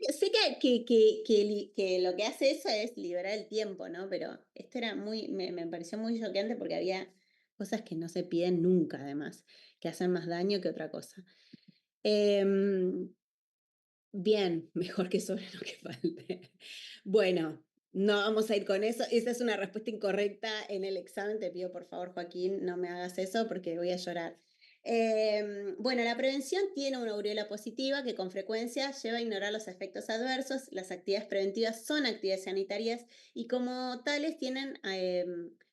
sé que lo que hace eso es liberar el tiempo, ¿no? Pero esto era me pareció muy choqueante porque había cosas que no se piden nunca, además, que hacen más daño que otra cosa. Bien, mejor que sobre lo que falte. Bueno, no vamos a ir con eso. Esa es una respuesta incorrecta en el examen. Te pido, por favor, Joaquín, no me hagas eso porque voy a llorar. Bueno, la prevención tiene una aureola positiva que con frecuencia lleva a ignorar los efectos adversos. Las actividades preventivas son actividades sanitarias y como tales tienen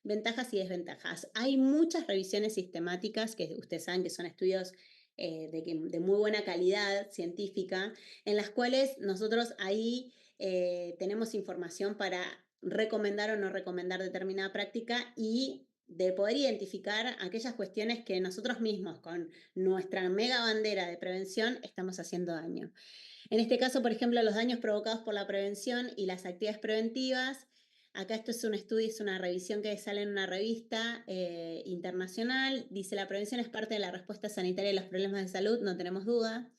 ventajas y desventajas. Hay muchas revisiones sistemáticas que ustedes saben que son estudios de muy buena calidad científica, en las cuales nosotros ahí tenemos información para recomendar o no recomendar determinada práctica y de poder identificar aquellas cuestiones que nosotros mismos con nuestra mega bandera de prevención estamos haciendo daño. En este caso, por ejemplo, los daños provocados por la prevención y las actividades preventivas. Acá esto es un estudio, es una revisión que sale en una revista internacional. Dice, la prevención es parte de la respuesta sanitaria a los problemas de salud, no tenemos duda.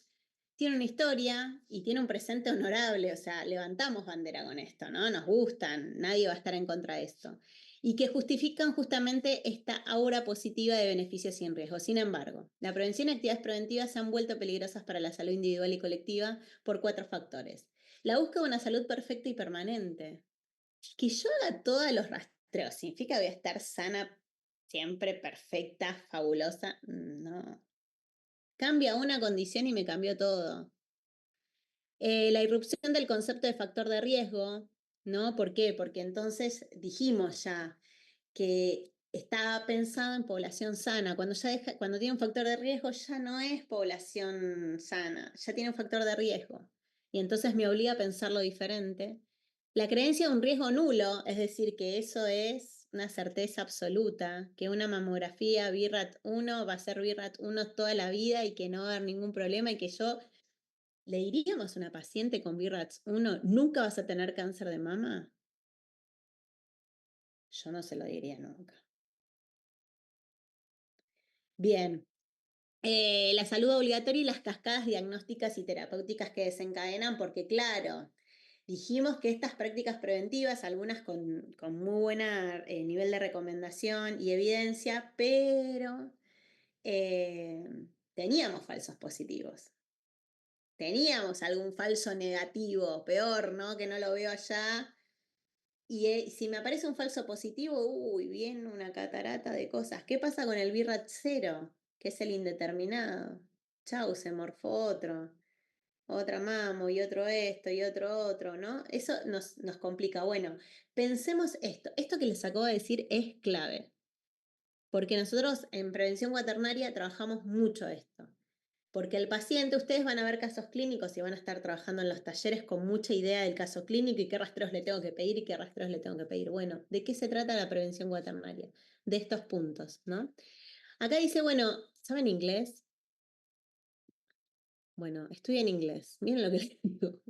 Tiene una historia y tiene un presente honorable, o sea, levantamos bandera con esto, ¿no? Nos gustan, nadie va a estar en contra de esto. Y que justifican justamente esta aura positiva de beneficios sin riesgo. Sin embargo, la prevención y actividades preventivas se han vuelto peligrosas para la salud individual y colectiva por 4 factores. La búsqueda de una salud perfecta y permanente. Que yo haga todos los rastreos, ¿significa que voy a estar sana siempre, perfecta, fabulosa? No. Cambia una condición y me cambió todo. La irrupción del concepto de factor de riesgo, ¿no? ¿Por qué? Porque entonces dijimos ya que estaba pensado en población sana. Cuando tiene un factor de riesgo ya no es población sana, ya tiene un factor de riesgo. Y entonces me obliga a pensarlo diferente. La creencia de un riesgo nulo, es decir, que eso es una certeza absoluta, que una mamografía BIRAT 1 va a ser BIRAT 1 toda la vida y que no va a haber ningún problema y que yo ¿le diríamos a una paciente con BIRATS 1, nunca vas a tener cáncer de mama? Yo no se lo diría nunca. Bien. La salud obligatoria y las cascadas diagnósticas y terapéuticas que desencadenan, porque claro, dijimos que estas prácticas preventivas, algunas con muy buen nivel de recomendación y evidencia, pero teníamos falsos positivos. Teníamos algún falso negativo, peor, ¿no? Que no lo veo allá. Y si me aparece un falso positivo, uy, viene una catarata de cosas. ¿Qué pasa con el BIRAT 0, que es el indeterminado? Chau, se morfó otro. Otra mamo y otro esto y otro, ¿no? Eso nos complica. Bueno, pensemos esto. Esto que les acabo de decir es clave. Porque nosotros en prevención cuaternaria trabajamos mucho esto. Porque el paciente, ustedes van a ver casos clínicos y van a estar trabajando en los talleres con mucha idea del caso clínico y qué rastreos le tengo que pedir y qué rastreos le tengo que pedir. Bueno, ¿de qué se trata la prevención cuaternaria? De estos puntos, ¿no? Acá dice, bueno, ¿saben inglés? Bueno, estudien inglés. Miren lo que les digo.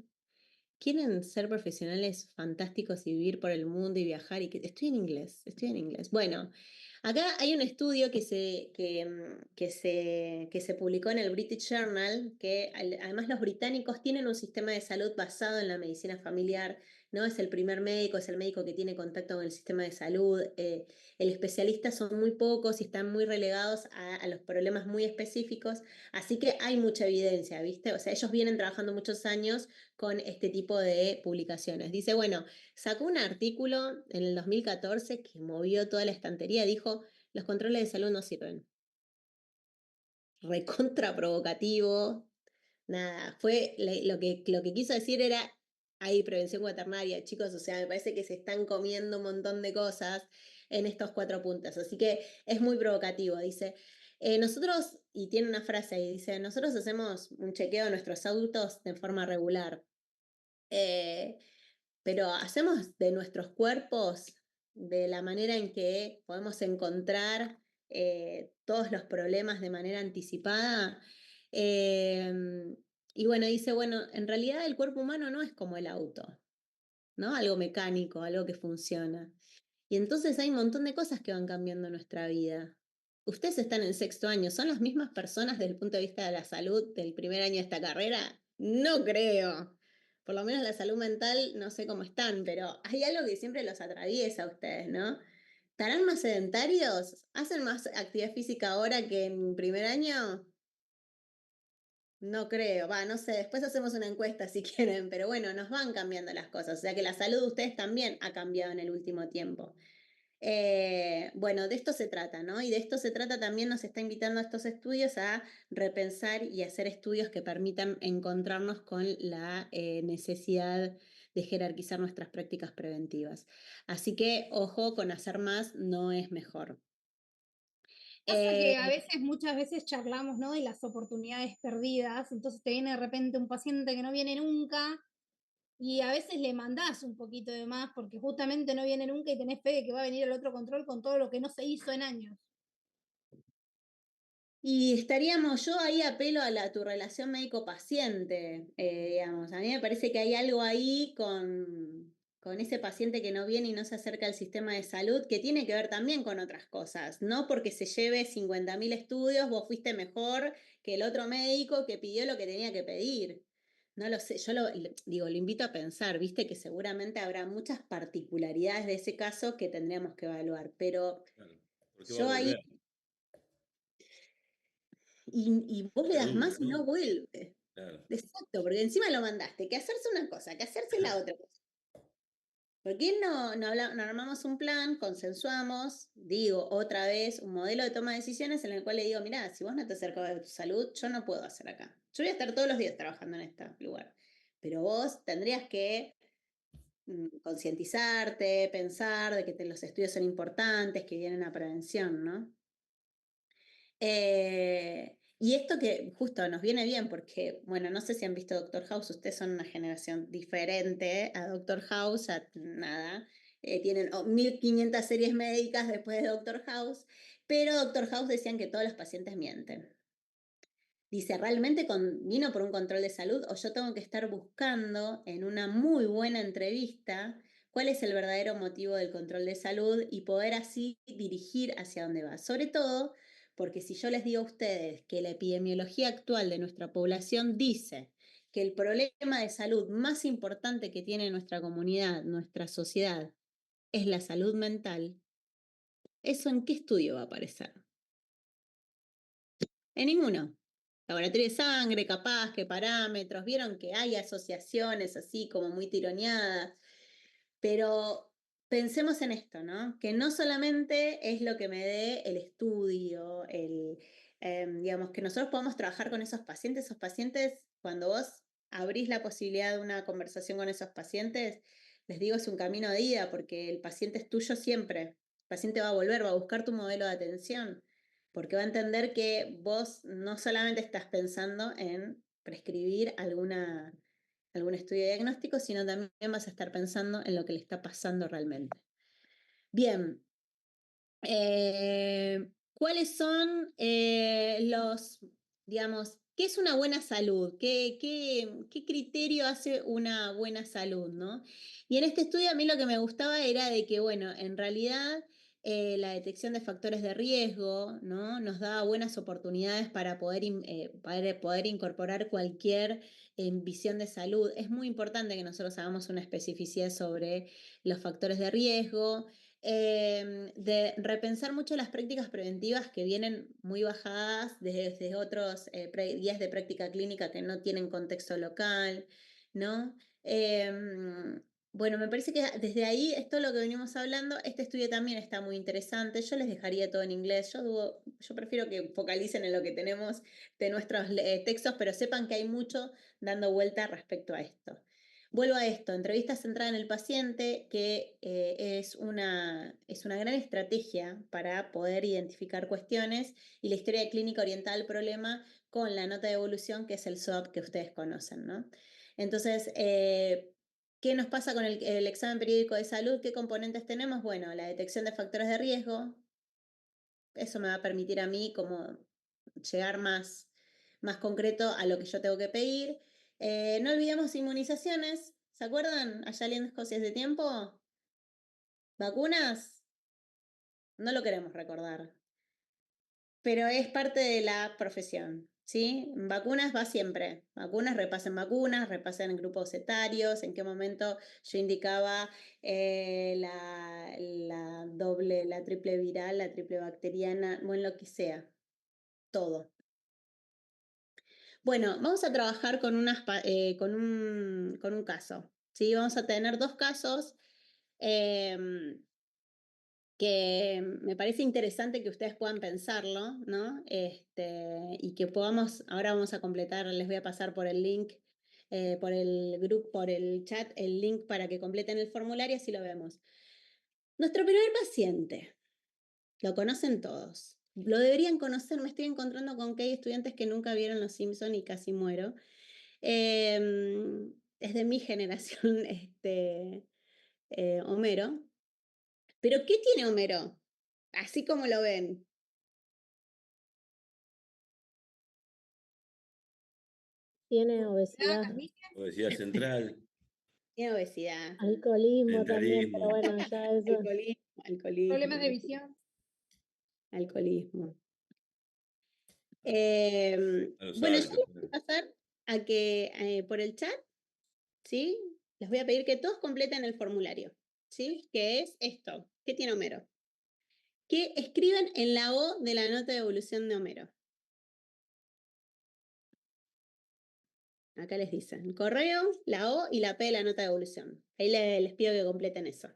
¿Quieren ser profesionales fantásticos y vivir por el mundo y viajar? Estudien inglés, estudien inglés. Bueno, acá hay un estudio que se publicó en el British Journal, que además los británicos tienen un sistema de salud basado en la medicina familiar, ¿no? Es el primer médico, es el médico que tiene contacto con el sistema de salud. El especialista son muy pocos y están muy relegados a los problemas muy específicos, así que hay mucha evidencia, ¿viste? O sea, ellos vienen trabajando muchos años con este tipo de publicaciones. Dice, bueno, sacó un artículo en el 2014 que movió toda la estantería, dijo, los controles de salud no sirven. Recontra provocativo, nada, fue lo que quiso decir era, hay prevención cuaternaria, chicos, o sea, me parece que se están comiendo un montón de cosas en estos 4 puntos, así que es muy provocativo, dice, nosotros, y tiene una frase ahí, dice, nosotros hacemos un chequeo de nuestros autos de forma regular, pero hacemos de nuestros cuerpos, de la manera en que podemos encontrar todos los problemas de manera anticipada. Y bueno, dice, bueno, en realidad el cuerpo humano no es como el auto, ¿no? Algo mecánico, algo que funciona. Y entonces hay un montón de cosas que van cambiando en nuestra vida. Ustedes están en 6º año, ¿son las mismas personas desde el punto de vista de la salud del primer año de esta carrera? No creo. Por lo menos la salud mental, no sé cómo están, pero hay algo que siempre los atraviesa a ustedes, ¿no? ¿Estarán más sedentarios? ¿Hacen más actividad física ahora que en primer año? No creo, no sé, después hacemos una encuesta si quieren, pero bueno, nos van cambiando las cosas, o sea que la salud de ustedes también ha cambiado en el último tiempo. Bueno, de esto se trata, ¿no? Y de esto se trata también, nos está invitando a estos estudios a repensar y hacer estudios que permitan encontrarnos con la necesidad de jerarquizar nuestras prácticas preventivas. Así que, ojo, con hacer más no es mejor. Pasa que a Eh, muchas veces charlamos, ¿no? De las oportunidades perdidas, entonces te viene de repente un paciente que no viene nunca y a veces le mandás un poquito de más porque justamente no viene nunca y tenés fe de que va a venir el otro control con todo lo que no se hizo en años. Y estaríamos, yo ahí apelo a tu relación médico-paciente, digamos. A mí me parece que hay algo ahí con ese paciente que no viene y no se acerca al sistema de salud, que tiene que ver también con otras cosas. No porque se lleve 50.000 estudios, vos fuiste mejor que el otro médico que pidió lo que tenía que pedir. No lo sé, yo lo invito a pensar, viste que seguramente habrá muchas particularidades de ese caso que tendríamos que evaluar, pero Claro, porque va a yo ahí volver. y vos le das Seguro, más y ¿no? no vuelve. Claro. Exacto, porque encima lo mandaste, que hacerse una cosa, que hacerse la otra cosa. ¿Por qué no armamos un plan, consensuamos, digo otra vez, un modelo de toma de decisiones en el cual le digo, mirá, si vos no te acercas de tu salud, yo no puedo hacer acá. Yo voy a estar todos los días trabajando en este lugar, pero vos tendrías que concientizarte, pensar de que los estudios son importantes, que vienen a prevención, ¿no? Y esto que justo nos viene bien porque, bueno, no sé si han visto Doctor House, ustedes son una generación diferente a Doctor House, a nada. Tienen 1500 series médicas después de Doctor House, pero Doctor House decían que todos los pacientes mienten. Dice, ¿realmente vino por un control de salud o yo tengo que estar buscando en una muy buena entrevista cuál es el verdadero motivo del control de salud y poder así dirigir hacia dónde va? Sobre todo porque si yo les digo a ustedes que la epidemiología actual de nuestra población dice que el problema de salud más importante que tiene nuestra comunidad, nuestra sociedad, es la salud mental, ¿eso en qué estudio va a aparecer? En ninguno. Laboratorio de sangre, capaz, qué parámetros. Vieron que hay asociaciones así como muy tironeadas. Pero pensemos en esto, ¿no? Que no solamente es lo que me dé el estudio, digamos, que nosotros podamos trabajar con esos pacientes, cuando vos abrís la posibilidad de una conversación con esos pacientes, les digo, es un camino de ida, porque el paciente es tuyo siempre. El paciente va a volver, va a buscar tu modelo de atención, porque va a entender que vos no solamente estás pensando en prescribir algún estudio diagnóstico, sino también vas a estar pensando en lo que le está pasando realmente. Bien, ¿cuáles son digamos, qué es una buena salud? ¿Qué criterio hace una buena salud, ¿no? Y en este estudio a mí lo que me gustaba era de que, bueno, en realidad la detección de factores de riesgo, ¿no? Nos da buenas oportunidades para poder incorporar cualquier visión de salud. Es muy importante que nosotros hagamos una especificidad sobre los factores de riesgo, de repensar mucho las prácticas preventivas que vienen muy bajadas desde otros guías de práctica clínica que no tienen contexto local, ¿no? Bueno, me parece que desde ahí, esto es lo que venimos hablando, este estudio también está muy interesante, yo les dejaría todo en inglés, yo prefiero que focalicen en lo que tenemos de nuestros textos, pero sepan que hay mucho dando vuelta respecto a esto. Vuelvo a esto, entrevista centrada en el paciente, que es una gran estrategia para poder identificar cuestiones y la historia clínica orientada al problema con la nota de evolución, que es el SOAP que ustedes conocen, ¿no? Entonces, ¿qué nos pasa con el examen periódico de salud? ¿Qué componentes tenemos? Bueno, la detección de factores de riesgo, eso me va a permitir a mí como llegar más concreto a lo que yo tengo que pedir. No olvidemos inmunizaciones, ¿se acuerdan? Allá lejos hace de tiempo. Vacunas, no lo queremos recordar, pero es parte de la profesión, ¿sí? Vacunas va siempre. Vacunas, repasen grupos etarios, en qué momento yo indicaba la triple viral, la triple bacteriana, bueno, lo que sea, todo. Bueno, vamos a trabajar con un caso, ¿sí? Vamos a tener dos casos que me parece interesante que ustedes puedan pensarlo, ¿no? Y que ahora vamos a completar, les voy a pasar por el link, por el grupo, por el chat, el link para que completen el formulario, así lo vemos. Nuestro primer paciente, lo conocen todos, lo deberían conocer, me estoy encontrando con que hay estudiantes que nunca vieron Los Simpson y casi muero. Es de mi generación, Homero. ¿Pero qué tiene Homero? Así como lo ven. Tiene Ah, obesidad, Carnicia. Obesidad central, Tiene obesidad, alcoholismo también, pero sedentarismo. bueno, ya eso. Problemas de alcoholismo, visión. alcoholismo. A los Bueno, ya hábitos. les voy a pasar a que por el chat, ¿sí? Les voy a pedir que todos completen el formulario, ¿sí? Que es esto. ¿Qué tiene Homero? Que escriben en la O de la nota de evolución de Homero. Acá les dicen correo, la O y la P de la nota de evolución. Ahí les pido que completen eso.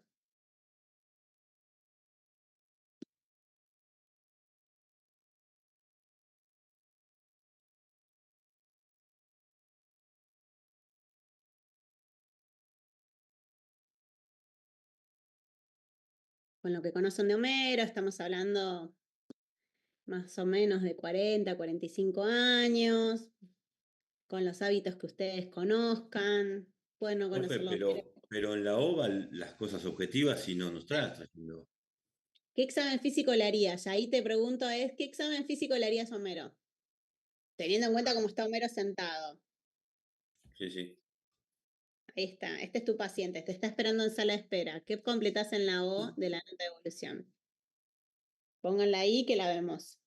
Con lo que conocen de Homero, estamos hablando más o menos de 40, 45 años, con los hábitos que ustedes conozcan. Pueden no Profe, conocerlo a Homero. pero en la OVA las cosas objetivas si no nos estás trayendo. ¿Qué examen físico le harías? Ahí te pregunto ¿qué examen físico le harías a Homero? Teniendo en cuenta cómo está Homero sentado. Sí, sí. Ahí está, este es tu paciente, te está esperando en sala de espera. ¿Qué completás en la O de la nota de evolución? Pónganla ahí que la vemos.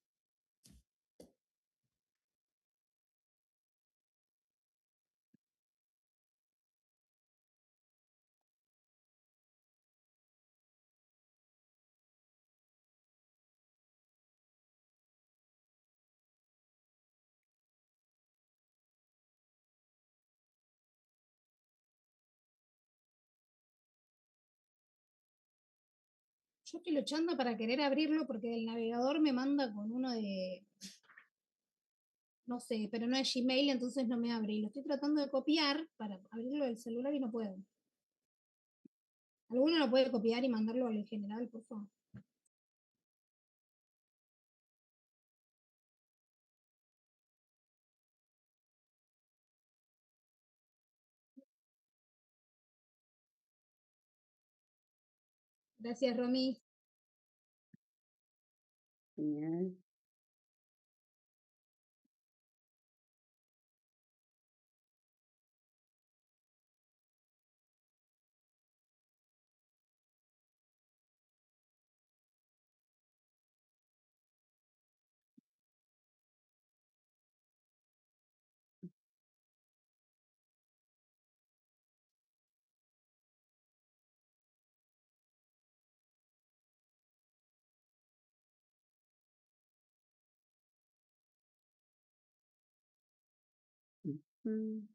Yo estoy luchando para querer abrirlo porque el navegador me manda con uno de, no sé, pero no es Gmail, entonces no me abre. Y lo estoy tratando de copiar para abrirlo del celular y no puedo. ¿Alguno lo puede copiar y mandarlo al general, por favor? Gracias, Romy. Genial. Mm.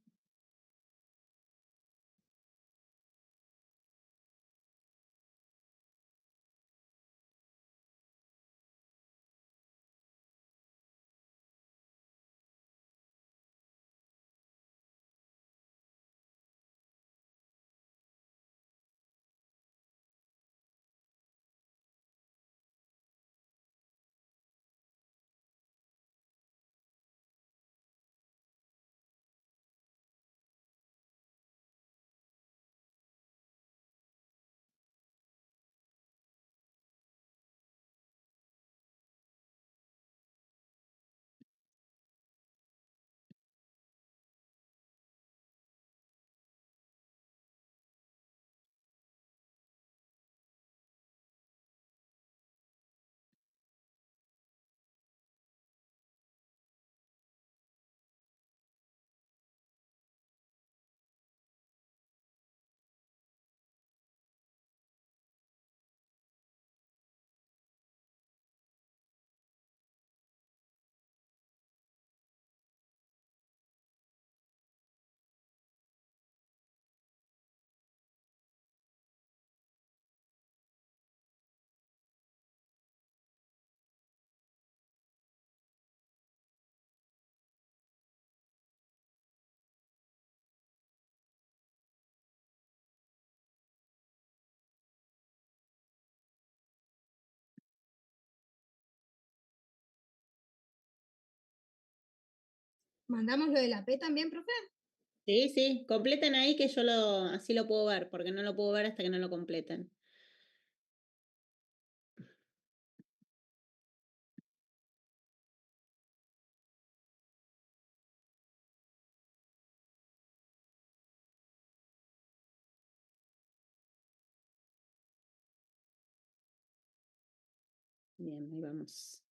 ¿Mandamos lo de la P también, profe? Sí, sí, completen ahí que yo así lo puedo ver, porque no lo puedo ver hasta que no lo completen. Bien, ahí vamos.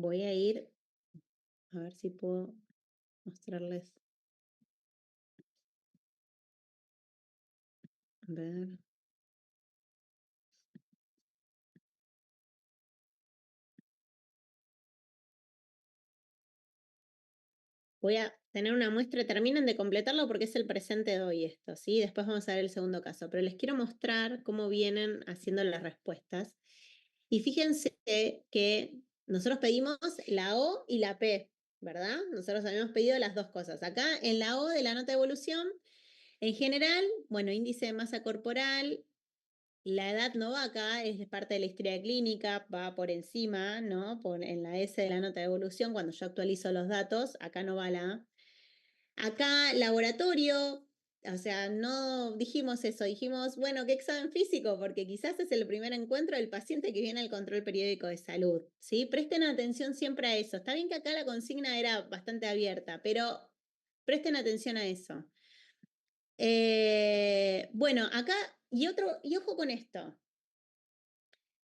Voy a ir a ver si puedo mostrarles. A ver. Voy a tener una muestra, terminen de completarlo porque es el presente de hoy esto, ¿sí? Después vamos a ver el segundo caso, pero les quiero mostrar cómo vienen haciendo las respuestas. Y fíjense que nosotros pedimos la O y la P, ¿verdad? Nosotros habíamos pedido las dos cosas. Acá en la O de la nota de evolución, en general, bueno, índice de masa corporal, la edad no va acá, es parte de la historia clínica, va por encima, ¿no? En la S de la nota de evolución, cuando yo actualizo los datos, acá no va la A. Acá, laboratorio, o sea, no dijimos eso, dijimos, bueno, ¿qué examen físico? Porque quizás es el primer encuentro del paciente que viene al control periódico de salud, ¿sí? Presten atención siempre a eso. Está bien que acá la consigna era bastante abierta, pero presten atención a eso. Bueno, acá, y ojo con esto,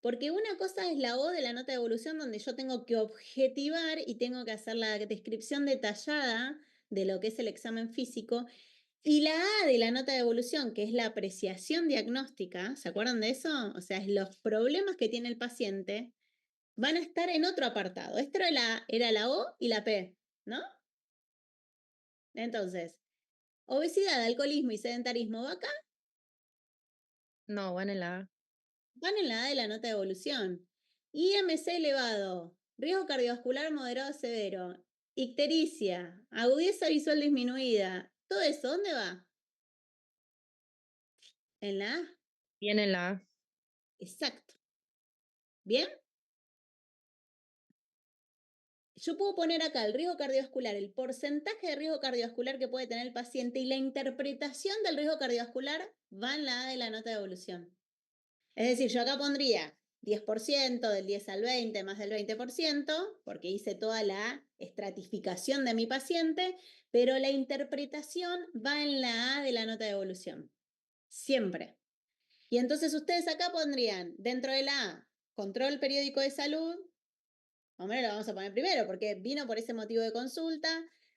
porque una cosa es la O de la nota de evolución donde yo tengo que objetivar y tengo que hacer la descripción detallada de lo que es el examen físico, y la A de la nota de evolución, que es la apreciación diagnóstica, ¿se acuerdan de eso? O sea, es los problemas que tiene el paciente van a estar en otro apartado. Esto era la O y la P, ¿no? Entonces, obesidad, alcoholismo y sedentarismo va acá, No, van en la A. van en la A de la nota de evolución. IMC elevado, riesgo cardiovascular moderado severo, ictericia, agudeza visual disminuida, todo eso, ¿dónde va? En la A. Bien en la A. Exacto. ¿Bien? Yo puedo poner acá el riesgo cardiovascular, el porcentaje de riesgo cardiovascular que puede tener el paciente y la interpretación del riesgo cardiovascular va en la A de la nota de evolución. Es decir, yo acá pondría 10%, del 10 al 20, más del 20%, porque hice toda la estratificación de mi paciente, pero la interpretación va en la A de la nota de evolución. Siempre. Y entonces ustedes acá pondrían, dentro de la A, control periódico de salud, o menos lo vamos a poner primero, porque vino por ese motivo de consulta,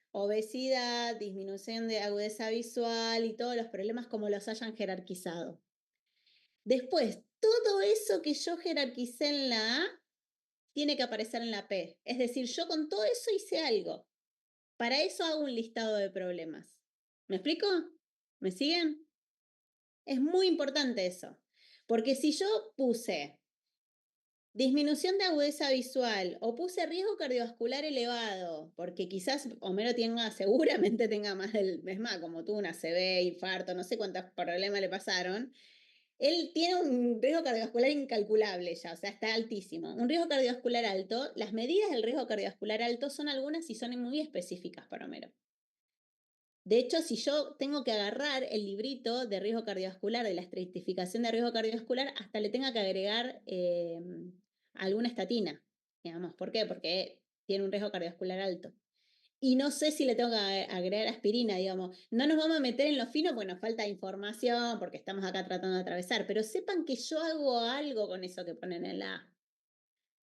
obesidad, disminución de agudeza visual y todos los problemas como los hayan jerarquizado. Después, todo eso que yo jerarquicé en la A tiene que aparecer en la P. Es decir, yo con todo eso hice algo. Para eso hago un listado de problemas. ¿Me explico? ¿Me siguen? Es muy importante eso. Porque si yo puse disminución de agudeza visual o puse riesgo cardiovascular elevado, porque quizás Homero seguramente tenga más es más, como tuvo una ACV, infarto, no sé cuántos problemas le pasaron, él tiene un riesgo cardiovascular incalculable ya, o sea, está altísimo. Un riesgo cardiovascular alto, las medidas del riesgo cardiovascular alto son algunas y son muy específicas para Homero. De hecho, si yo tengo que agarrar el librito de riesgo cardiovascular, de la estratificación de riesgo cardiovascular, hasta le tenga que agregar alguna estatina, digamos. ¿Por qué? Porque tiene un riesgo cardiovascular alto. Y no sé si le tengo que agregar aspirina, digamos. No nos vamos a meter en lo fino porque nos falta información, porque estamos acá tratando de atravesar, pero sepan que yo hago algo con eso que ponen en la A.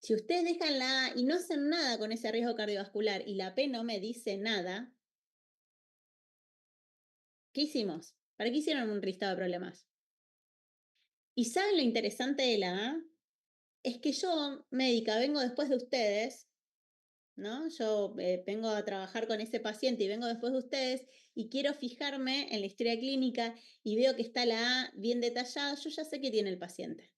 Si ustedes dejan la A y no hacen nada con ese riesgo cardiovascular y la P no me dice nada, ¿qué hicimos? ¿Para qué hicieron un listado de problemas? ¿Y saben lo interesante de la A? es que yo, médica, vengo después de ustedes, ¿no? Yo vengo a trabajar con ese paciente y vengo después de ustedes y quiero fijarme en la historia clínica y veo que está la A bien detallada, yo ya sé qué tiene el paciente.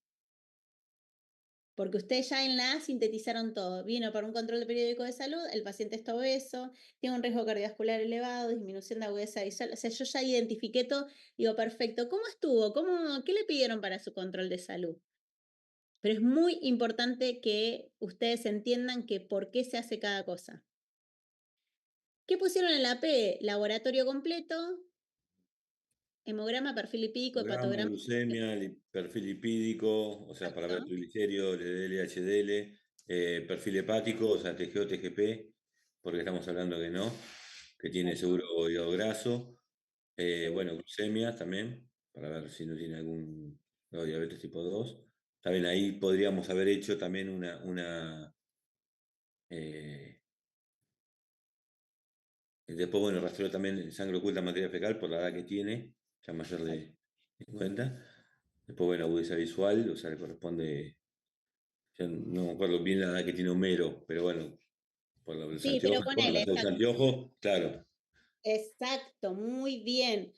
Porque ustedes ya en la A sintetizaron todo. Vino para un control de periódico de salud, el paciente está obeso, tiene un riesgo cardiovascular elevado, disminución de agudeza visual. O sea, yo ya identifiqué todo. Digo, perfecto, ¿cómo estuvo? ¿Qué le pidieron para su control de salud? Pero es muy importante que ustedes entiendan que por qué se hace cada cosa. ¿Qué pusieron en la P? Laboratorio completo, hemograma, perfil lipídico, Gramo, hepatograma. glucemia, perfil lipídico, o sea, para ver Exacto. triglicéridos, LDL, HDL, perfil hepático, o sea, TGO, TGP, porque estamos hablando que no, que tiene seguro hígado graso. Bueno, glucemia también, para ver si no tiene algún diabetes tipo 2. También ahí podríamos haber hecho también eh, después, bueno, rastreo también sangre oculta en materia fecal por la edad que tiene, ya mayor de 50. Después, bueno, agudeza visual, o sea, le corresponde, ya no me acuerdo bien la edad que tiene Homero, pero bueno, por los Sí, pero anteojos, por ponele, los anteojos, claro. exacto, muy bien.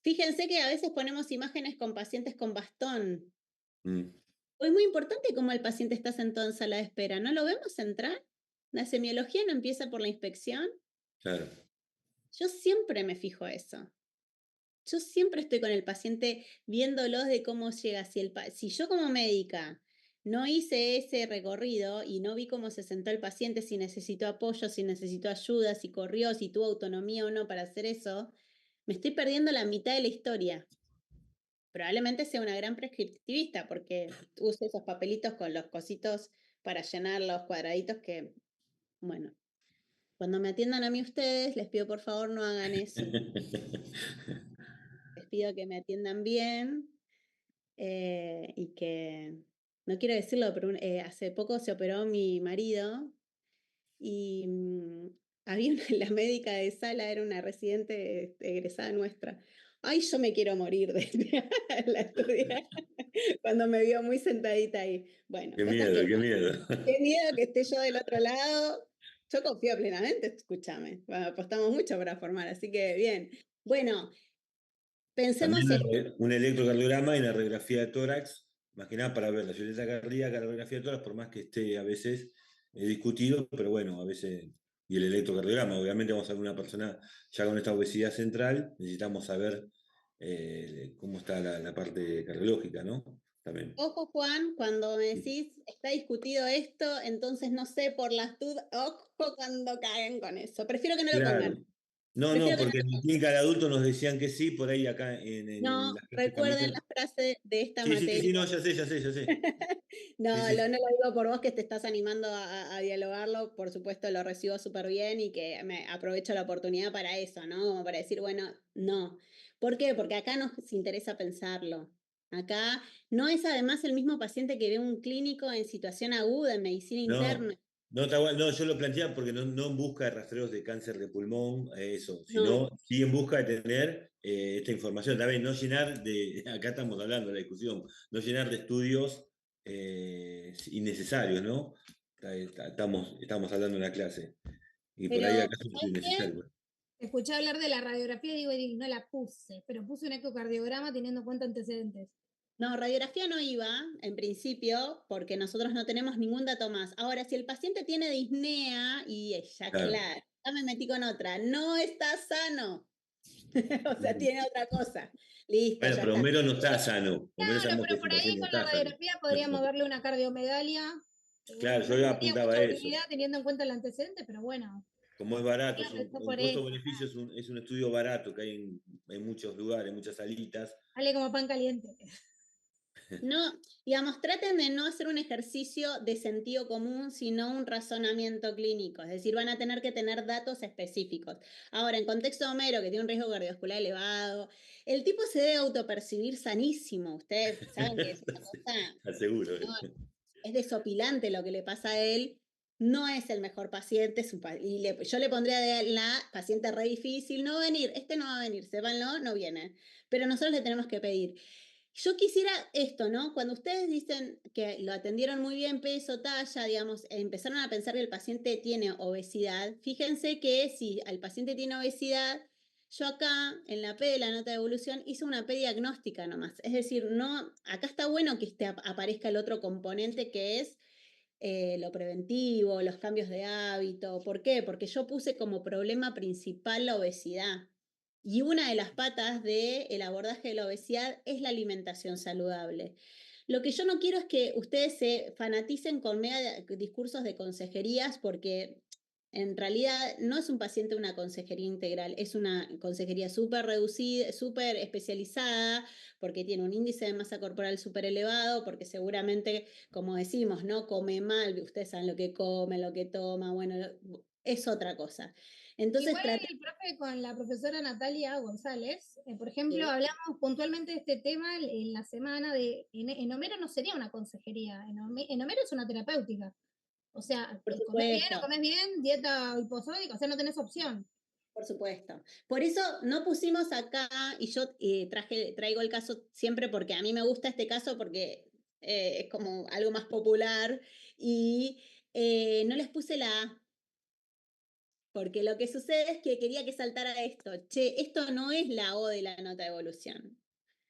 Fíjense que a veces ponemos imágenes con pacientes con bastón. Mm, Es muy importante cómo el paciente está sentado en sala de espera. ¿No lo vemos entrar? La semiología no empieza por la inspección. claro. Yo siempre me fijo eso. Yo siempre estoy con el paciente viéndolos de cómo llega. Si yo como médica no hice ese recorrido y no vi cómo se sentó el paciente, si necesitó apoyo, si necesitó ayuda, si corrió, si tuvo autonomía o no para hacer eso, me estoy perdiendo la mitad de la historia. Probablemente sea una gran prescriptivista porque use esos papelitos con los cositos para llenar los cuadraditos que, bueno, cuando me atiendan a mí ustedes, les pido por favor no hagan eso. Les pido que me atiendan bien y que, no quiero decirlo, pero hace poco se operó mi marido y había la médica de sala, era una residente egresada nuestra. Ay, yo me quiero morir de la estudiar cuando me vio muy sentadita ahí. Bueno, Qué cosas miedo, que qué miedo. qué miedo que esté yo del otro lado. Yo confío plenamente, escúchame. Bueno, apostamos mucho para formar, así que bien. Bueno, También pensemos esto. un electrocardiograma y una radiografía de tórax, más que nada para ver la ciudad cardíaca, la radiografía de tórax, por más que esté a veces discutido, pero bueno, a veces, y el electrocardiograma, obviamente vamos a ver una persona ya con esta obesidad central, necesitamos saber cómo está la parte cardiológica, ¿no? También. Ojo, Juan, cuando me decís está discutido esto, entonces no sé por las dudas. Ojo cuando caen con eso. Prefiero que no lo Claro. pongan. No, no, Prefiero que no porque lo en pongan. clínica de adulto nos decían que sí, por ahí acá en No, las clases también. recuerden la frase de esta Sí, sí, sí, materia. no, ya sé, ya sé, ya sé. Sí, No, sí, no lo digo por vos que te estás animando a dialogarlo, por supuesto lo recibo súper bien y que me aprovecho la oportunidad para eso, ¿no? Como para decir, bueno, no. ¿Por qué? Porque acá nos interesa pensarlo. Acá no es además el mismo paciente que ve un clínico en situación aguda, en medicina no, interna. no, no, yo lo planteaba porque no en busca de rastreos de cáncer de pulmón, eso, No, sino sí en busca de tener esta información. También no llenar de, acá estamos hablando de la discusión, no llenar de estudios innecesarios, ¿no? Estamos hablando en la clase. Y por ahí pero acá es ¿sabes qué? innecesario. Escuché hablar de la radiografía y digo, y no la puse, pero puse un ecocardiograma teniendo en cuenta antecedentes. No, radiografía no iba, en principio, porque nosotros no tenemos ningún dato más. Ahora, si el paciente tiene disnea, y ya Claro. claro, ya me metí con otra, no está sano. O sea, tiene otra cosa. Listo, Bueno, ya pero está. Homero no está sano. Homero Claro, sabemos que pero es un por ahí paciente que no con la está sano. radiografía podríamos verle una cardiomegalia. Claro, No yo le tenía apuntaba mucha a eso. utilidad teniendo en cuenta el antecedente, pero bueno, Como es barato, ya empezó un por eso. costo-beneficio es un estudio barato que hay en muchos lugares, en muchas salitas. Sale como pan caliente. No, digamos, traten de no hacer un ejercicio de sentido común, sino un razonamiento clínico. Es decir, van a tener que tener datos específicos. Ahora, en contexto de Homero, que tiene un riesgo cardiovascular elevado, el tipo se debe autopercibir sanísimo. Ustedes saben que es una cosa, Aseguro. no, es desopilante lo que le pasa a él. No es el mejor paciente, yo le pondría de la paciente re difícil, no va a venir, este no va a venir, sépanlo, no viene. Pero nosotros le tenemos que pedir. Yo quisiera esto, ¿no? Cuando ustedes dicen que lo atendieron muy bien, peso, talla, digamos, empezaron a pensar que el paciente tiene obesidad, fíjense que si el paciente tiene obesidad, yo acá en la P de la nota de evolución hice una P diagnóstica nomás. Es decir, no, acá está bueno que aparezca el otro componente que es lo preventivo, los cambios de hábito. ¿Por qué? Porque yo puse como problema principal la obesidad. Y una de las patas del abordaje de la obesidad es la alimentación saludable. Lo que yo no quiero es que ustedes se fanaticen con discursos de consejerías, porque en realidad no es un paciente una consejería integral, es una consejería súper reducida, súper especializada, porque tiene un índice de masa corporal súper elevado, porque seguramente, como decimos, no come mal, ustedes saben lo que come, lo que toma, bueno, es otra cosa. Entonces, Igual el profe con la profesora Natalia González, por ejemplo, Sí. hablamos puntualmente de este tema en la semana de, en Homero no sería una consejería, en Homero es una terapéutica. O sea, Por comés bien o supuesto. comés bien, dieta hiposódica, o sea, no tenés opción. Por supuesto. Por eso no pusimos acá, y yo traigo el caso siempre porque a mí me gusta este caso porque es como algo más popular, y no les puse la A, porque lo que sucede es que quería que saltara esto. Che, esto no es la O de la nota de evolución.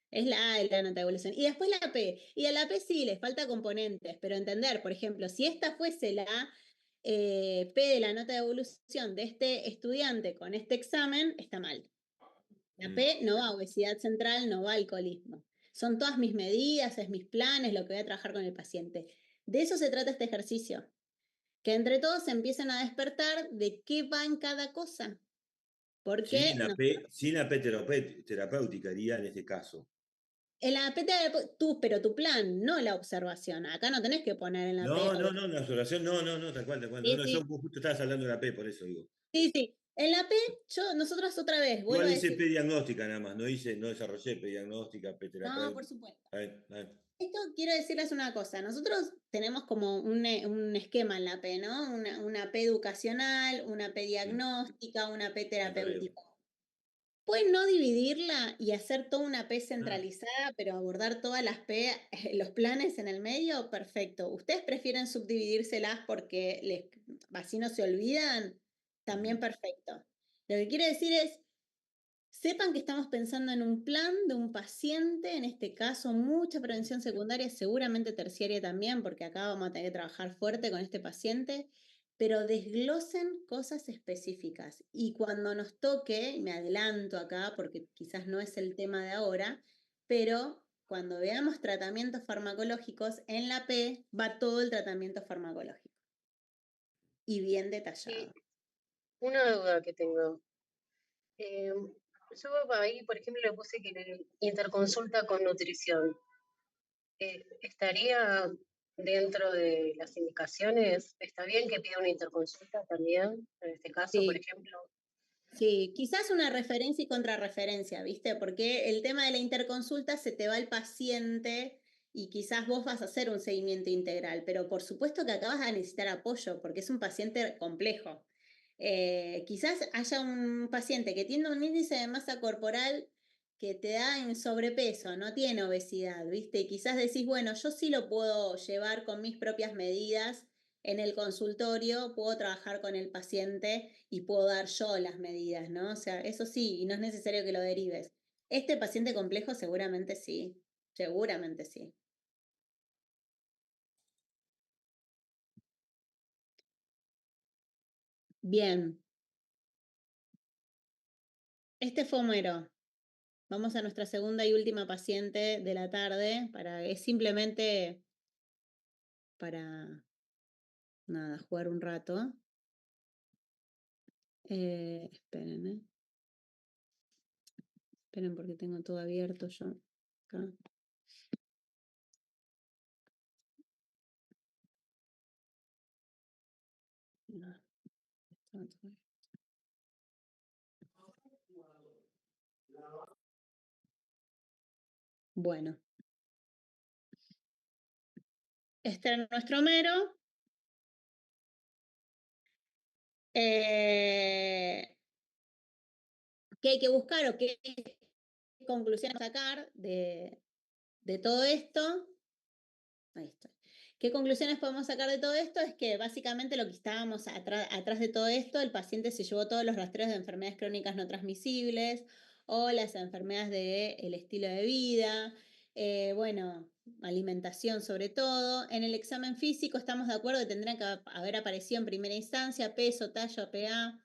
Es la A de la nota de evolución. Y después la P. Y a la P sí, les falta componentes, pero entender, por ejemplo, si esta fuese la P de la nota de evolución de este estudiante con este examen, está mal. La P no va a obesidad central, no va a alcoholismo. Son todas mis medidas, es mis planes, lo que voy a trabajar con el paciente. De eso se trata este ejercicio. Que entre todos empiecen a despertar de qué va en cada cosa. Porque no, Sin la P terapéutica, haría en este caso. en la P pero tu plan, no la observación. Acá no tenés que poner en la P. La observación, no, tal cual, tal cual. No, Sí, no, yo sí, justo estabas hablando de la P, por eso digo. sí, sí. En la P, nosotros otra vez, vuelvo Igual a hice decir, P diagnóstica nada más, no desarrollé P diagnóstica, P no, por terapéutica. supuesto. A ver, a ver. Esto quiero decirles una cosa, nosotros tenemos como un esquema en la P, ¿no? Una P educacional, una P diagnóstica, una P Acá veo. terapéutica. Pueden no dividirla y hacer toda una P centralizada, pero abordar todas las P, los planes en el medio, perfecto. ¿Ustedes prefieren subdividírselas porque así no se olvidan? También perfecto. Lo que quiere decir es, sepan que estamos pensando en un plan de un paciente, en este caso mucha prevención secundaria, seguramente terciaria también, porque acá vamos a tener que trabajar fuerte con este paciente, pero desglosen cosas específicas. Y cuando nos toque, me adelanto acá porque quizás no es el tema de ahora, pero cuando veamos tratamientos farmacológicos, en la P va todo el tratamiento farmacológico y bien Y detallado. una duda que tengo. Yo ahí, por ejemplo, le puse que interconsulta con nutrición. ¿Estaría dentro de las indicaciones? ¿Está bien que pida una interconsulta también? En este caso, por Sí. ejemplo. Sí, quizás una referencia y contrarreferencia, ¿viste? Porque el tema de la interconsulta se te va el paciente y quizás vos vas a hacer un seguimiento integral, pero por supuesto que acá vas a necesitar apoyo porque es un paciente complejo. Quizás haya un paciente que tiene un índice de masa corporal que te da en sobrepeso, no tiene obesidad, ¿viste? Y quizás decís, bueno, yo sí lo puedo llevar con mis propias medidas en el consultorio, puedo trabajar con el paciente y puedo dar yo las medidas, ¿no? O sea, eso sí, y no es necesario que lo derives. Este paciente complejo seguramente sí, seguramente sí. Bien, este fue Homero. Vamos a nuestra segunda y última paciente de la tarde, es simplemente para, nada, jugar un rato. Esperen, esperen porque tengo todo abierto yo acá. No, está todo. Bueno, este es nuestro Homero. ¿Qué hay que buscar o qué conclusión sacar de todo esto, ahí estoy. ¿Qué conclusiones podemos sacar de todo esto? Es que básicamente lo que estábamos atrás de todo esto, el paciente se llevó todos los rastreos de enfermedades crónicas no transmisibles o las enfermedades del estilo de vida, bueno, alimentación sobre todo. En el examen físico estamos de acuerdo que tendrían que haber aparecido en primera instancia peso, talla, PA.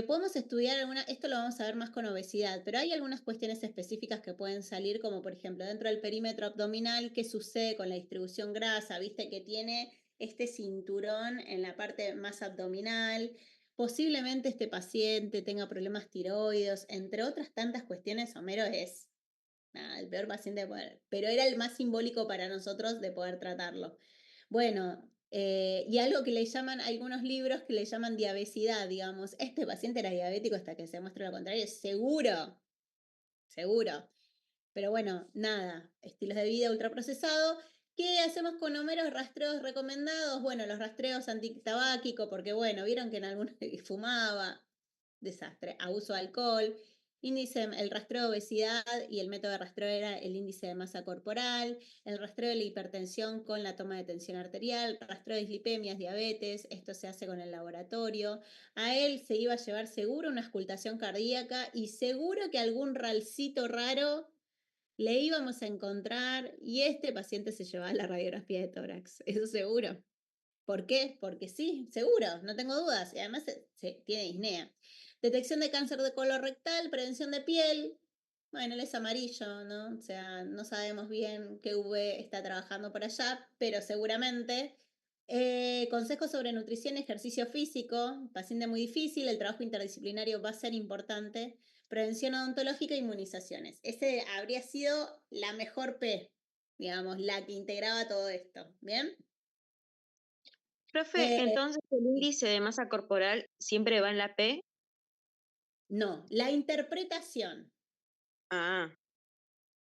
Podemos estudiar esto lo vamos a ver más con obesidad, pero hay algunas cuestiones específicas que pueden salir, como por ejemplo, dentro del perímetro abdominal, ¿qué sucede con la distribución grasa? Viste que tiene este cinturón en la parte más abdominal. Posiblemente este paciente tenga problemas tiroides, entre otras tantas cuestiones. Homero es el peor paciente de poder, pero era el más simbólico para nosotros de poder tratarlo. Bueno, y algo que le llaman, algunos libros que le llaman diabesidad, digamos, este paciente era diabético hasta que se muestre lo contrario, seguro, seguro. Pero bueno, nada, estilos de vida ultraprocesado. ¿Qué hacemos con Homero? Rastreos recomendados. Bueno, los rastreos antitabáquico, porque bueno, vieron que en algunos fumaba, desastre, abuso de alcohol, índice, el rastreo de obesidad y el método de rastreo era el índice de masa corporal, el rastreo de la hipertensión con la toma de tensión arterial, rastreo de dislipemias, diabetes, esto se hace con el laboratorio. A él se iba a llevar seguro una auscultación cardíaca y seguro que algún ralcito raro le íbamos a encontrar y este paciente se llevaba la radiografía de tórax, eso seguro. ¿Por qué? Porque sí, seguro, no tengo dudas. Y además tiene disnea. Detección de cáncer de colorectal, prevención de piel. Bueno, él es amarillo, ¿no? O sea, no sabemos bien qué V está trabajando por allá, pero seguramente. Consejos sobre nutrición y ejercicio físico. Paciente muy difícil, el trabajo interdisciplinario va a ser importante. Prevención odontológica e inmunizaciones. Ese habría sido la mejor P, digamos, la que integraba todo esto. ¿Bien? Profe, entonces el índice de masa corporal siempre va en la P. No, la interpretación. Ah,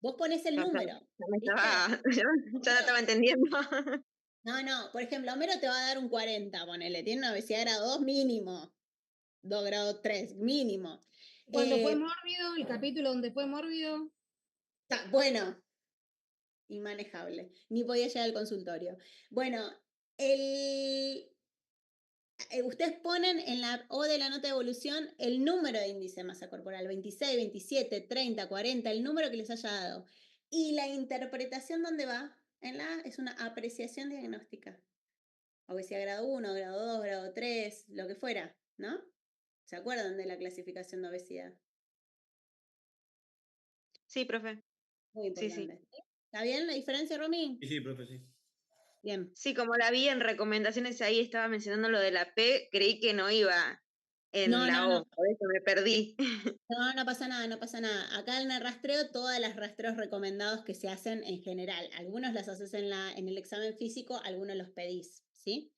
Vos pones el ya, número, ya me ¿viste? estaba, ya no estaba entendiendo. No, por ejemplo, Homero te va a dar un 40, ponele, tiene una obesidad grado 2 mínimo, 2 grado 3 mínimo. Cuando fue mórbido, el capítulo donde fue mórbido. Bueno, inmanejable, ni podía llegar al consultorio. Bueno, ustedes ponen en la O de la nota de evolución el número de índice de masa corporal, 26, 27, 30, 40, el número que les haya dado. Y la interpretación, ¿dónde va? Es una apreciación diagnóstica. Obesidad grado 1, grado 2, grado 3, lo que fuera, ¿no? ¿Se acuerdan de la clasificación de obesidad? Sí, profe. Muy Sí, sí. importante. ¿Está bien la diferencia, Romy? Sí, profe, sí. Bien. Sí, como la vi en recomendaciones ahí estaba mencionando lo de la P, creí que no iba en No, la no, O, no. por eso me perdí. No, no pasa nada, no pasa nada. Acá en el rastreo, todas las rastreos recomendados que se hacen en general. Algunos los haces en el examen físico, algunos los pedís, ¿sí?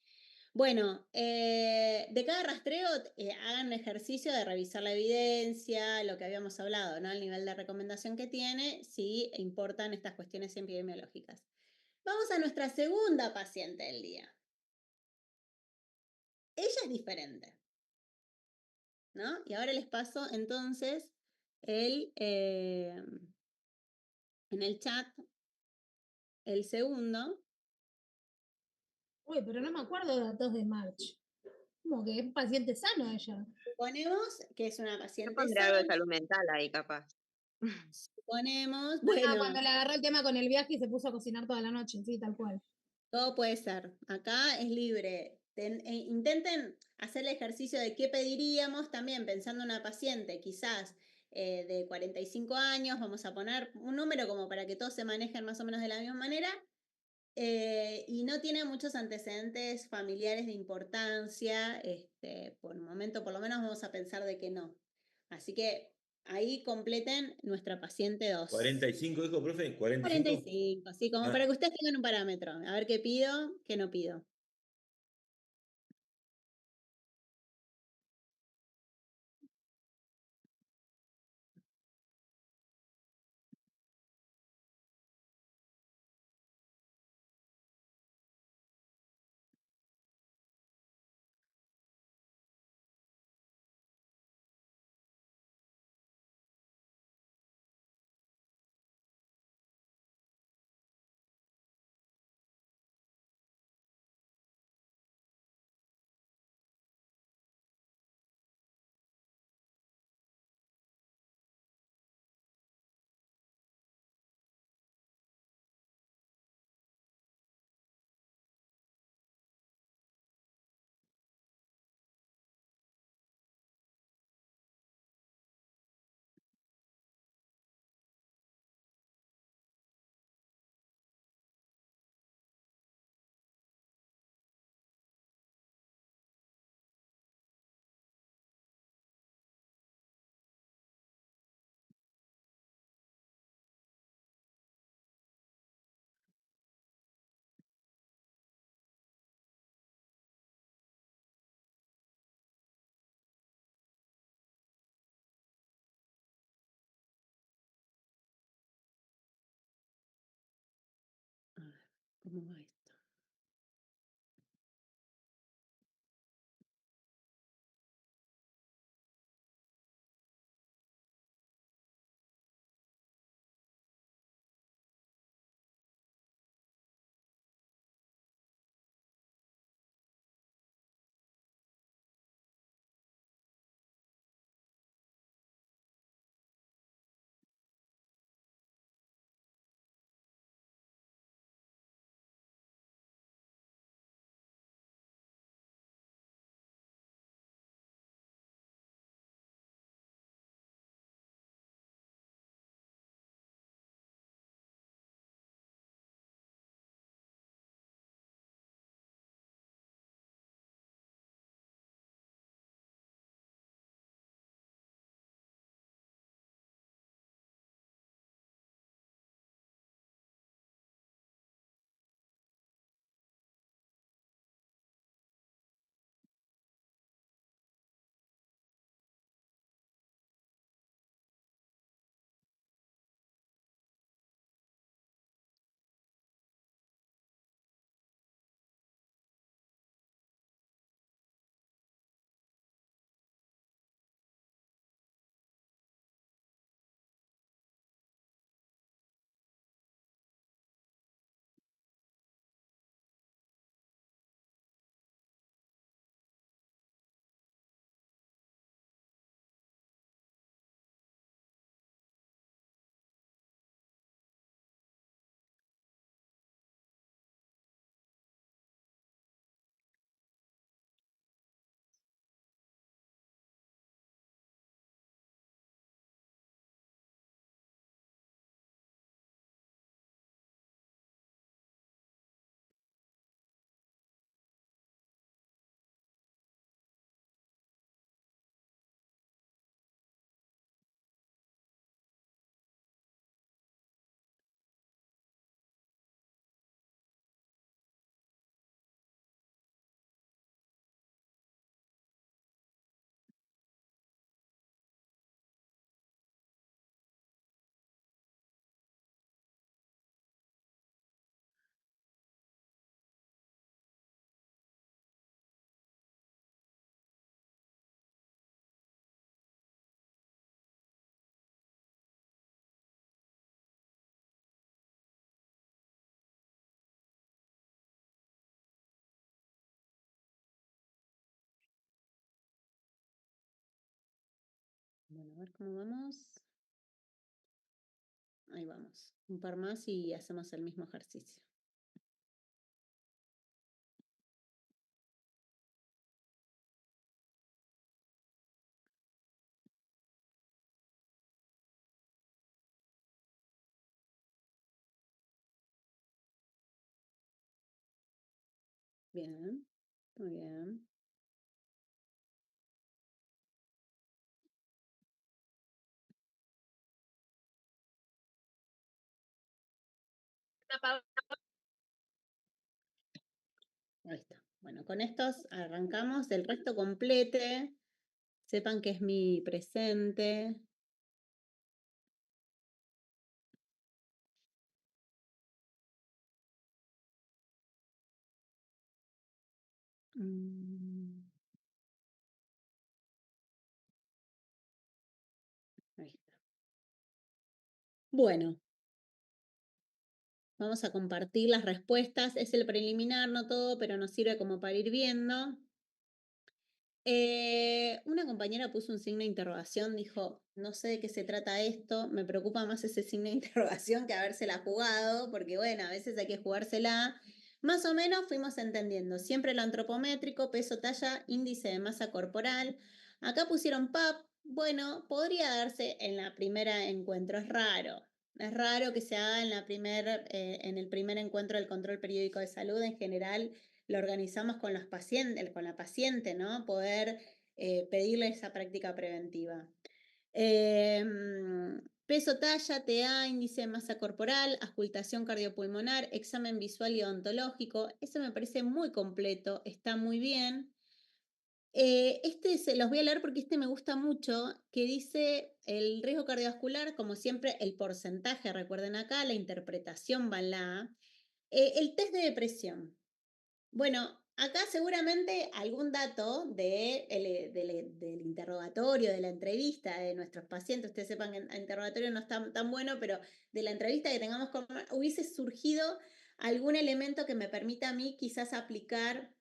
Bueno, de cada rastreo hagan un ejercicio de revisar la evidencia, lo que habíamos hablado, ¿no? El nivel de recomendación que tiene, si importan estas cuestiones epidemiológicas. Vamos a nuestra segunda paciente del día. Ella es diferente, ¿no? Y ahora les paso entonces en el chat el segundo. Uy, pero no me acuerdo de datos de March. Como que es un paciente sano ella. Suponemos que es una Yo paciente pondré algo de sana. salud mental ahí, capaz. Suponemos, Ah, bueno, cuando le agarró el tema con el viaje y se puso a cocinar toda la noche, sí, tal cual. todo puede ser. Acá es libre. Intenten hacer el ejercicio de qué pediríamos también pensando en una paciente, quizás de 45 años, vamos a poner un número como para que todos se manejen más o menos de la misma manera, y no tiene muchos antecedentes familiares de importancia, por el momento por lo menos vamos a pensar de que no. Así que ahí completen nuestra paciente 2. 45, dijo, profe, 45. 45, así como Ah, para que ustedes tengan un parámetro. A ver qué pido, qué no pido. cómo va esto. Bueno, a ver cómo vamos. Ahí vamos. Un par más y hacemos el mismo ejercicio. Bien, muy bien. Ahí está. Bueno, con estos arrancamos. El resto complete. Sepan que es mi presente. Ahí está. Bueno, vamos a compartir las respuestas. Es el preliminar, no todo, pero nos sirve como para ir viendo. Una compañera puso un signo de interrogación, dijo, no sé de qué se trata esto, me preocupa más ese signo de interrogación que habérsela jugado, porque bueno, a veces hay que jugársela. Más o menos fuimos entendiendo, siempre lo antropométrico, peso, talla, índice de masa corporal. Acá pusieron PAP, bueno, podría darse en la primera encuentro, es raro. Es raro que se haga en el primer encuentro del control periódico de salud. En general, lo organizamos con los pacientes, con la paciente, ¿no? Poder pedirle esa práctica preventiva. Peso, talla, TA, índice de masa corporal, auscultación cardiopulmonar, examen visual y odontológico. Eso me parece muy completo, está muy bien. Se los voy a leer porque este me gusta mucho, que dice el riesgo cardiovascular, como siempre, el porcentaje, recuerden acá, la interpretación va en la A. El test de depresión. Bueno, acá seguramente algún dato del interrogatorio, de la entrevista de nuestros pacientes, ustedes sepan que el interrogatorio no está tan bueno, pero de la entrevista que tengamos hubiese surgido algún elemento que me permita a mí quizás aplicar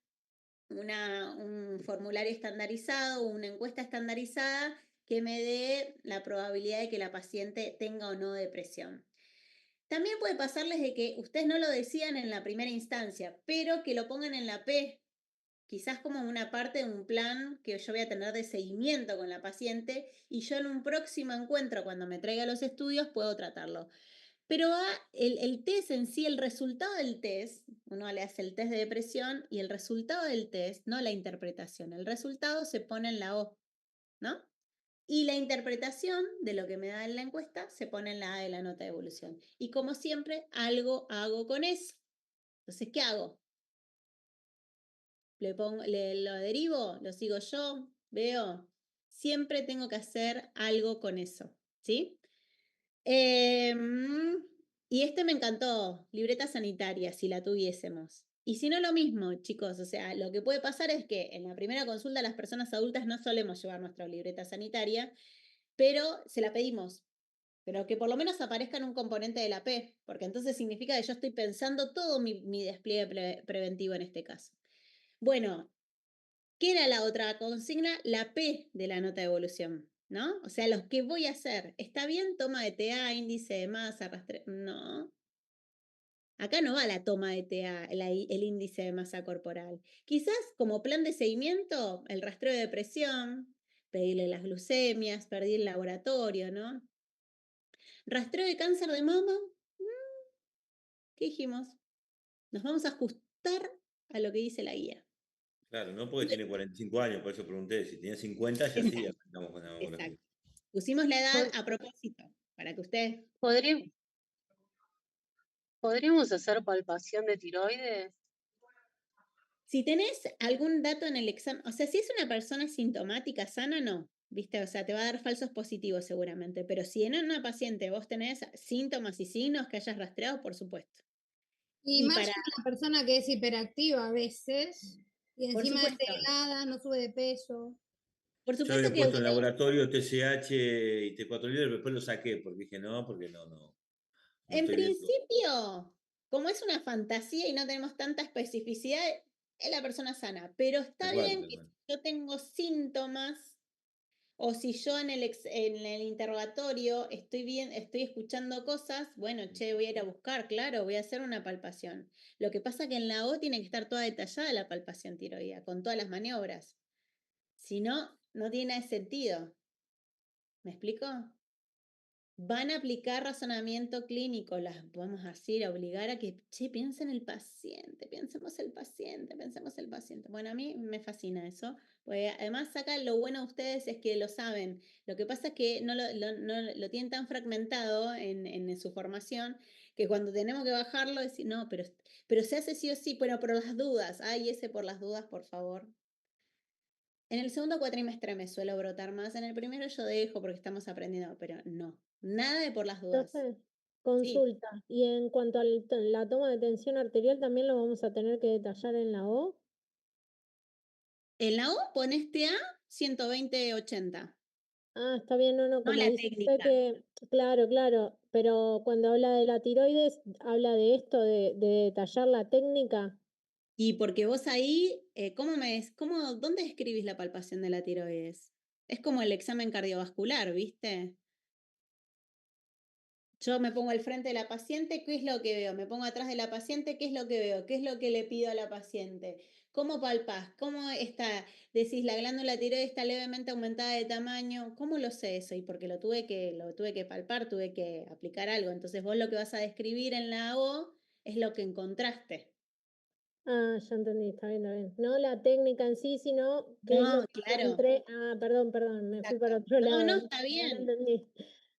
un formulario estandarizado, una encuesta estandarizada que me dé la probabilidad de que la paciente tenga o no depresión. También puede pasarles de que ustedes no lo decían en la primera instancia, pero que lo pongan en la P, quizás como una parte de un plan que yo voy a tener de seguimiento con la paciente y yo en un próximo encuentro, cuando me traiga los estudios, puedo tratarlo. Pero el test en sí, el resultado del test, uno le hace el test de depresión y el resultado del test, no la interpretación, el resultado se pone en la O, ¿no? Y la interpretación de lo que me da en la encuesta se pone en la A de la nota de evolución. Y como siempre, algo hago con eso. Entonces, ¿qué hago? Lo derivo, lo sigo yo, veo. Siempre tengo que hacer algo con eso, ¿sí? Y me encantó, libreta sanitaria, si la tuviésemos. Y si no, lo mismo, chicos, o sea, lo que puede pasar es que en la primera consulta las personas adultas no solemos llevar nuestra libreta sanitaria, pero se la pedimos. Pero que por lo menos aparezca en un componente de la P, porque entonces significa que yo estoy pensando todo mi despliegue preventivo en este caso. Bueno, ¿qué era la otra consigna? La P de la nota de evolución, ¿no? O sea, los que voy a hacer. ¿Está bien? Toma de TA, índice de masa, rastreo. No. Acá no va la toma de TA, el índice de masa corporal. Quizás como plan de seguimiento, el rastreo de presión, pedirle las glucemias, pedir el laboratorio, ¿no? Rastreo de cáncer de mama. ¿Qué dijimos? Nos vamos a ajustar a lo que dice la guía. Claro, no porque tiene 45 años, por eso pregunté. Si tenía 50, ya sí, arrancamos con la mamografía. Exacto. Pusimos la edad a propósito, para que usted... ¿Podríamos hacer palpación de tiroides? Si tenés algún dato en el examen, o sea, si es una persona sintomática sana, no, ¿viste? O sea, te va a dar falsos positivos seguramente, pero si en una paciente vos tenés síntomas y signos que hayas rastreado, por supuesto. Y más una persona que es hiperactiva a veces, y Por encima es supuesto. delgada, no sube de peso. Por Yo supuesto había que puesto en laboratorio TSH y T4 líder, después lo saqué porque dije no, porque no en estoy viendo. principio, como es una fantasía y no tenemos tanta especificidad, es la persona sana, pero está bien que si yo tengo síntomas o si yo en el interrogatorio estoy escuchando cosas, bueno, che, voy a ir a buscar, claro, voy a hacer una palpación. Lo que pasa que en la O tiene que estar toda detallada la palpación tiroidea, con todas las maniobras. Si no, no tiene nada de sentido. ¿Me explico? Van a aplicar razonamiento clínico, las vamos a decir, a obligar a que, che, piensen el paciente, pensemos el paciente, pensemos el paciente. Bueno, a mí me fascina eso, porque además acá lo bueno de ustedes es que lo saben. Lo que pasa es que no lo tienen tan fragmentado en su formación que cuando tenemos que bajarlo, decir, no, pero se hace sí o sí, bueno, por las dudas, ay, ese por las dudas, por favor. En el segundo cuatrimestre me suelo brotar más, en el primero yo dejo porque estamos aprendiendo, pero no, nada de por las dudas. Entonces, consulta. Y en cuanto a la toma de tensión arterial, ¿también lo vamos a tener que detallar en la O? En la O pones TA 120/80. Ah, está bien, no, No como la dice usted técnica. que, claro, pero cuando habla de la tiroides, habla de esto, de detallar la técnica. Y porque vos ahí, ¿dónde escribís la palpación de la tiroides? Es como el examen cardiovascular, ¿viste? Yo me pongo al frente de la paciente, ¿qué es lo que veo? Me pongo atrás de la paciente, ¿qué es lo que veo? ¿Qué es lo que le pido a la paciente? ¿Cómo palpás? ¿Cómo está? Decís, la glándula tiroides está levemente aumentada de tamaño. ¿Cómo lo sé eso? Y porque lo tuve que palpar, tuve que aplicar algo. Entonces vos lo que vas a describir en la O es lo que encontraste. Ah, ya entendí, está bien. No la técnica en sí, sino qué es lo No, que claro. encontré. Ah, perdón, me fui para otro No, lado. está bien. No entendí.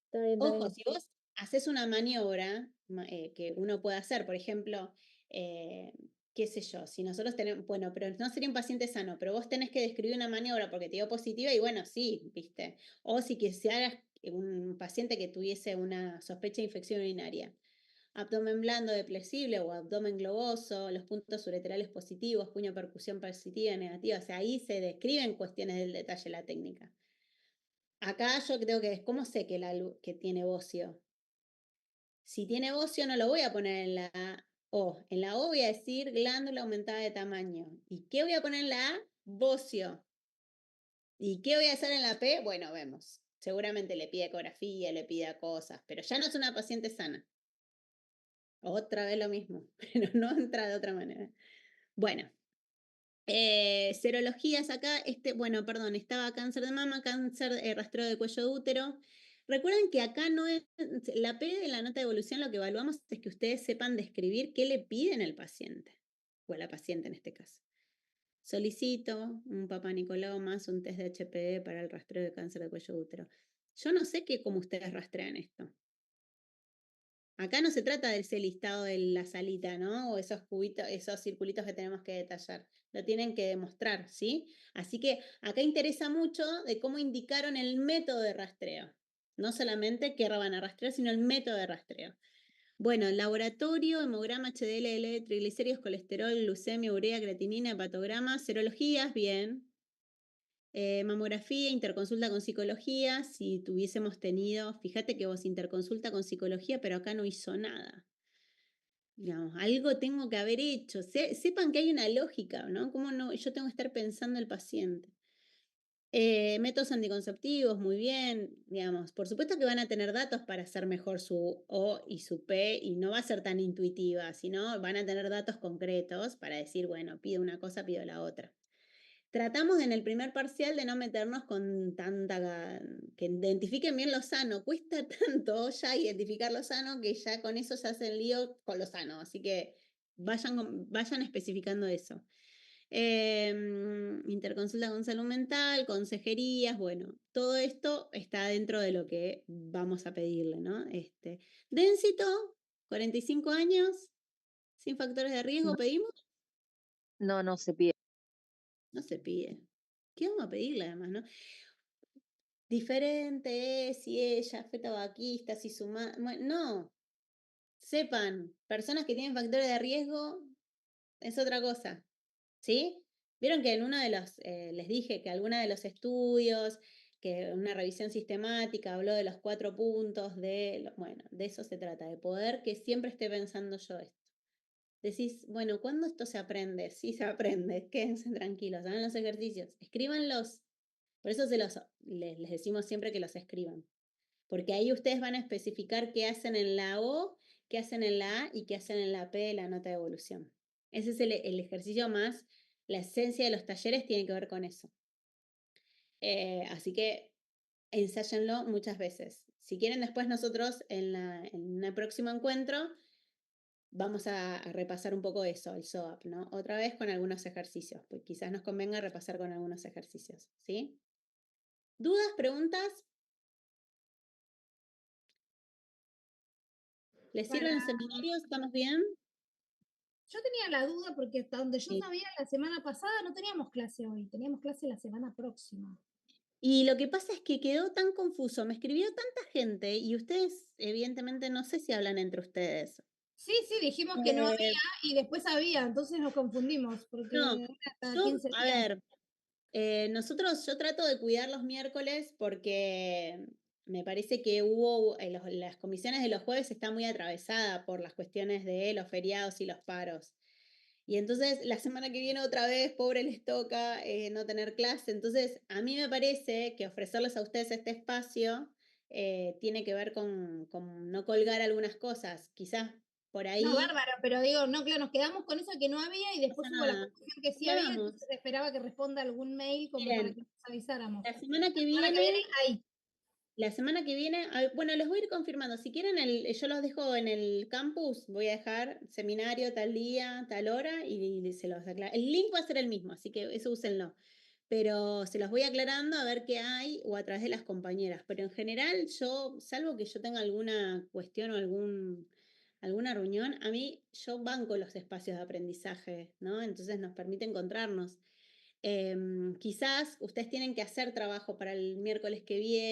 Está bien. Ojo, si vos haces una maniobra que uno puede hacer, por ejemplo, qué sé yo, si nosotros tenemos, bueno, pero no sería un paciente sano, pero vos tenés que describir una maniobra porque te dio positiva y bueno, sí, viste. O si quisieras un paciente que tuviese una sospecha de infección urinaria. abdomen blando depresible o abdomen globoso, los puntos ureterales positivos, puño percusión positiva y negativa. O sea, ahí se describen cuestiones del detalle de la técnica. Acá yo creo que ¿cómo sé que tiene bocio? Si tiene bocio no lo voy a poner en la O. En la O voy a decir glándula aumentada de tamaño. ¿Y qué voy a poner en la A? Bocio. ¿Y qué voy a hacer en la P? Bueno, vemos. Seguramente le pide ecografía, le pida cosas, pero ya no es una paciente sana. Otra vez lo mismo, pero no entra de otra manera. Bueno, serologías acá, bueno, perdón, estaba cáncer de mama, cáncer rastreo de cuello de útero. Recuerden que acá no es, la P de la nota de evolución lo que evaluamos es que ustedes sepan describir qué le piden al paciente, o a la paciente en este caso. Solicito un Papá Nicolau más un test de HPV para el rastreo de cáncer de cuello de útero. Yo no sé cómo ustedes rastrean esto. Acá no se trata de ese listado de la salita, ¿no? O esos cubitos, esos circulitos que tenemos que detallar. Lo tienen que demostrar, ¿sí? Así que acá interesa mucho de cómo indicaron el método de rastreo. No solamente qué van a rastrear, sino el método de rastreo. Bueno, laboratorio, hemograma, HDL, triglicéridos, colesterol, glucemia, urea, creatinina, hepatograma, serologías, bien. Mamografía, interconsulta con psicología, si tuviésemos tenido, fíjate que vos interconsulta con psicología, pero acá no hizo nada. Digamos, algo tengo que haber hecho. Sepan que hay una lógica, ¿no? ¿Cómo no? Yo tengo que estar pensando el paciente. Métodos anticonceptivos, muy bien, digamos. Por supuesto que van a tener datos para hacer mejor su O y su P y no va a ser tan intuitiva, sino van a tener datos concretos para decir, bueno, pido una cosa, pido la otra. Tratamos en el primer parcial de no meternos con que identifiquen bien lo sano. Cuesta tanto ya identificar lo sano que ya con eso se hace el lío con lo sano. Así que vayan especificando eso. Interconsulta con salud mental, consejerías, bueno, todo esto está dentro de lo que vamos a pedirle, ¿no? Dénsito, 45 años, sin factores de riesgo, ¿pedimos? No se pide. No se pide. ¿Qué vamos a pedirle además, no? Diferente es si ella fue tabaquista, si su madre... No. Sepan, personas que tienen factores de riesgo es otra cosa. ¿Sí? Vieron que en uno de los... les dije que alguno de los estudios, que una revisión sistemática habló de los 4 puntos bueno, de eso se trata, de poder que siempre esté pensando yo esto. Decís, bueno, ¿cuándo esto se aprende? Sí se aprende, quédense tranquilos, hagan los ejercicios, escríbanlos. Por eso les decimos siempre que los escriban. Porque ahí ustedes van a especificar qué hacen en la O, qué hacen en la A y qué hacen en la P de la nota de evolución. Ese es el ejercicio más, la esencia de los talleres tiene que ver con eso. Así que ensáyenlo muchas veces. Si quieren después nosotros en un próximo encuentro vamos a repasar un poco eso, el SOAP, ¿no? Otra vez con algunos ejercicios, pues quizás nos convenga repasar con algunos ejercicios, ¿sí? ¿Dudas, preguntas? ¿Les sirven los seminarios? ¿Estamos bien? Yo tenía la duda porque hasta donde yo Sí. sabía la semana pasada no teníamos clase hoy, teníamos clase la semana próxima. Y lo que pasa es que quedó tan confuso, me escribió tanta gente y ustedes, evidentemente, no sé si hablan entre ustedes. Sí, dijimos que no había y después había, entonces nos confundimos porque No, era cada 15 a días. ver, yo trato de cuidar los miércoles porque me parece que las comisiones de los jueves está muy atravesada por las cuestiones de los feriados y los paros. Y entonces la semana que viene otra vez, pobre les toca no tener clase. Entonces a mí me parece que ofrecerles a ustedes este espacio tiene que ver con no colgar algunas cosas. Quizás por ahí... No, bárbaro, pero digo, no, claro, nos quedamos con eso que no había y después hubo la conclusión que sí había, Hablamos. entonces esperaba que responda algún mail como Miren, para que nos avisáramos. La semana que viene ahí. La semana que viene, bueno, les voy a ir confirmando. Si quieren, yo los dejo en el campus. Voy a dejar seminario tal día, tal hora y se los aclaro. El link va a ser el mismo, así que eso úsenlo. Pero se los voy aclarando a ver qué hay o a través de las compañeras. Pero en general, salvo que yo tenga alguna cuestión o alguna reunión, a mí yo banco los espacios de aprendizaje, ¿no? Entonces nos permite encontrarnos. Quizás ustedes tienen que hacer trabajo para el miércoles que viene.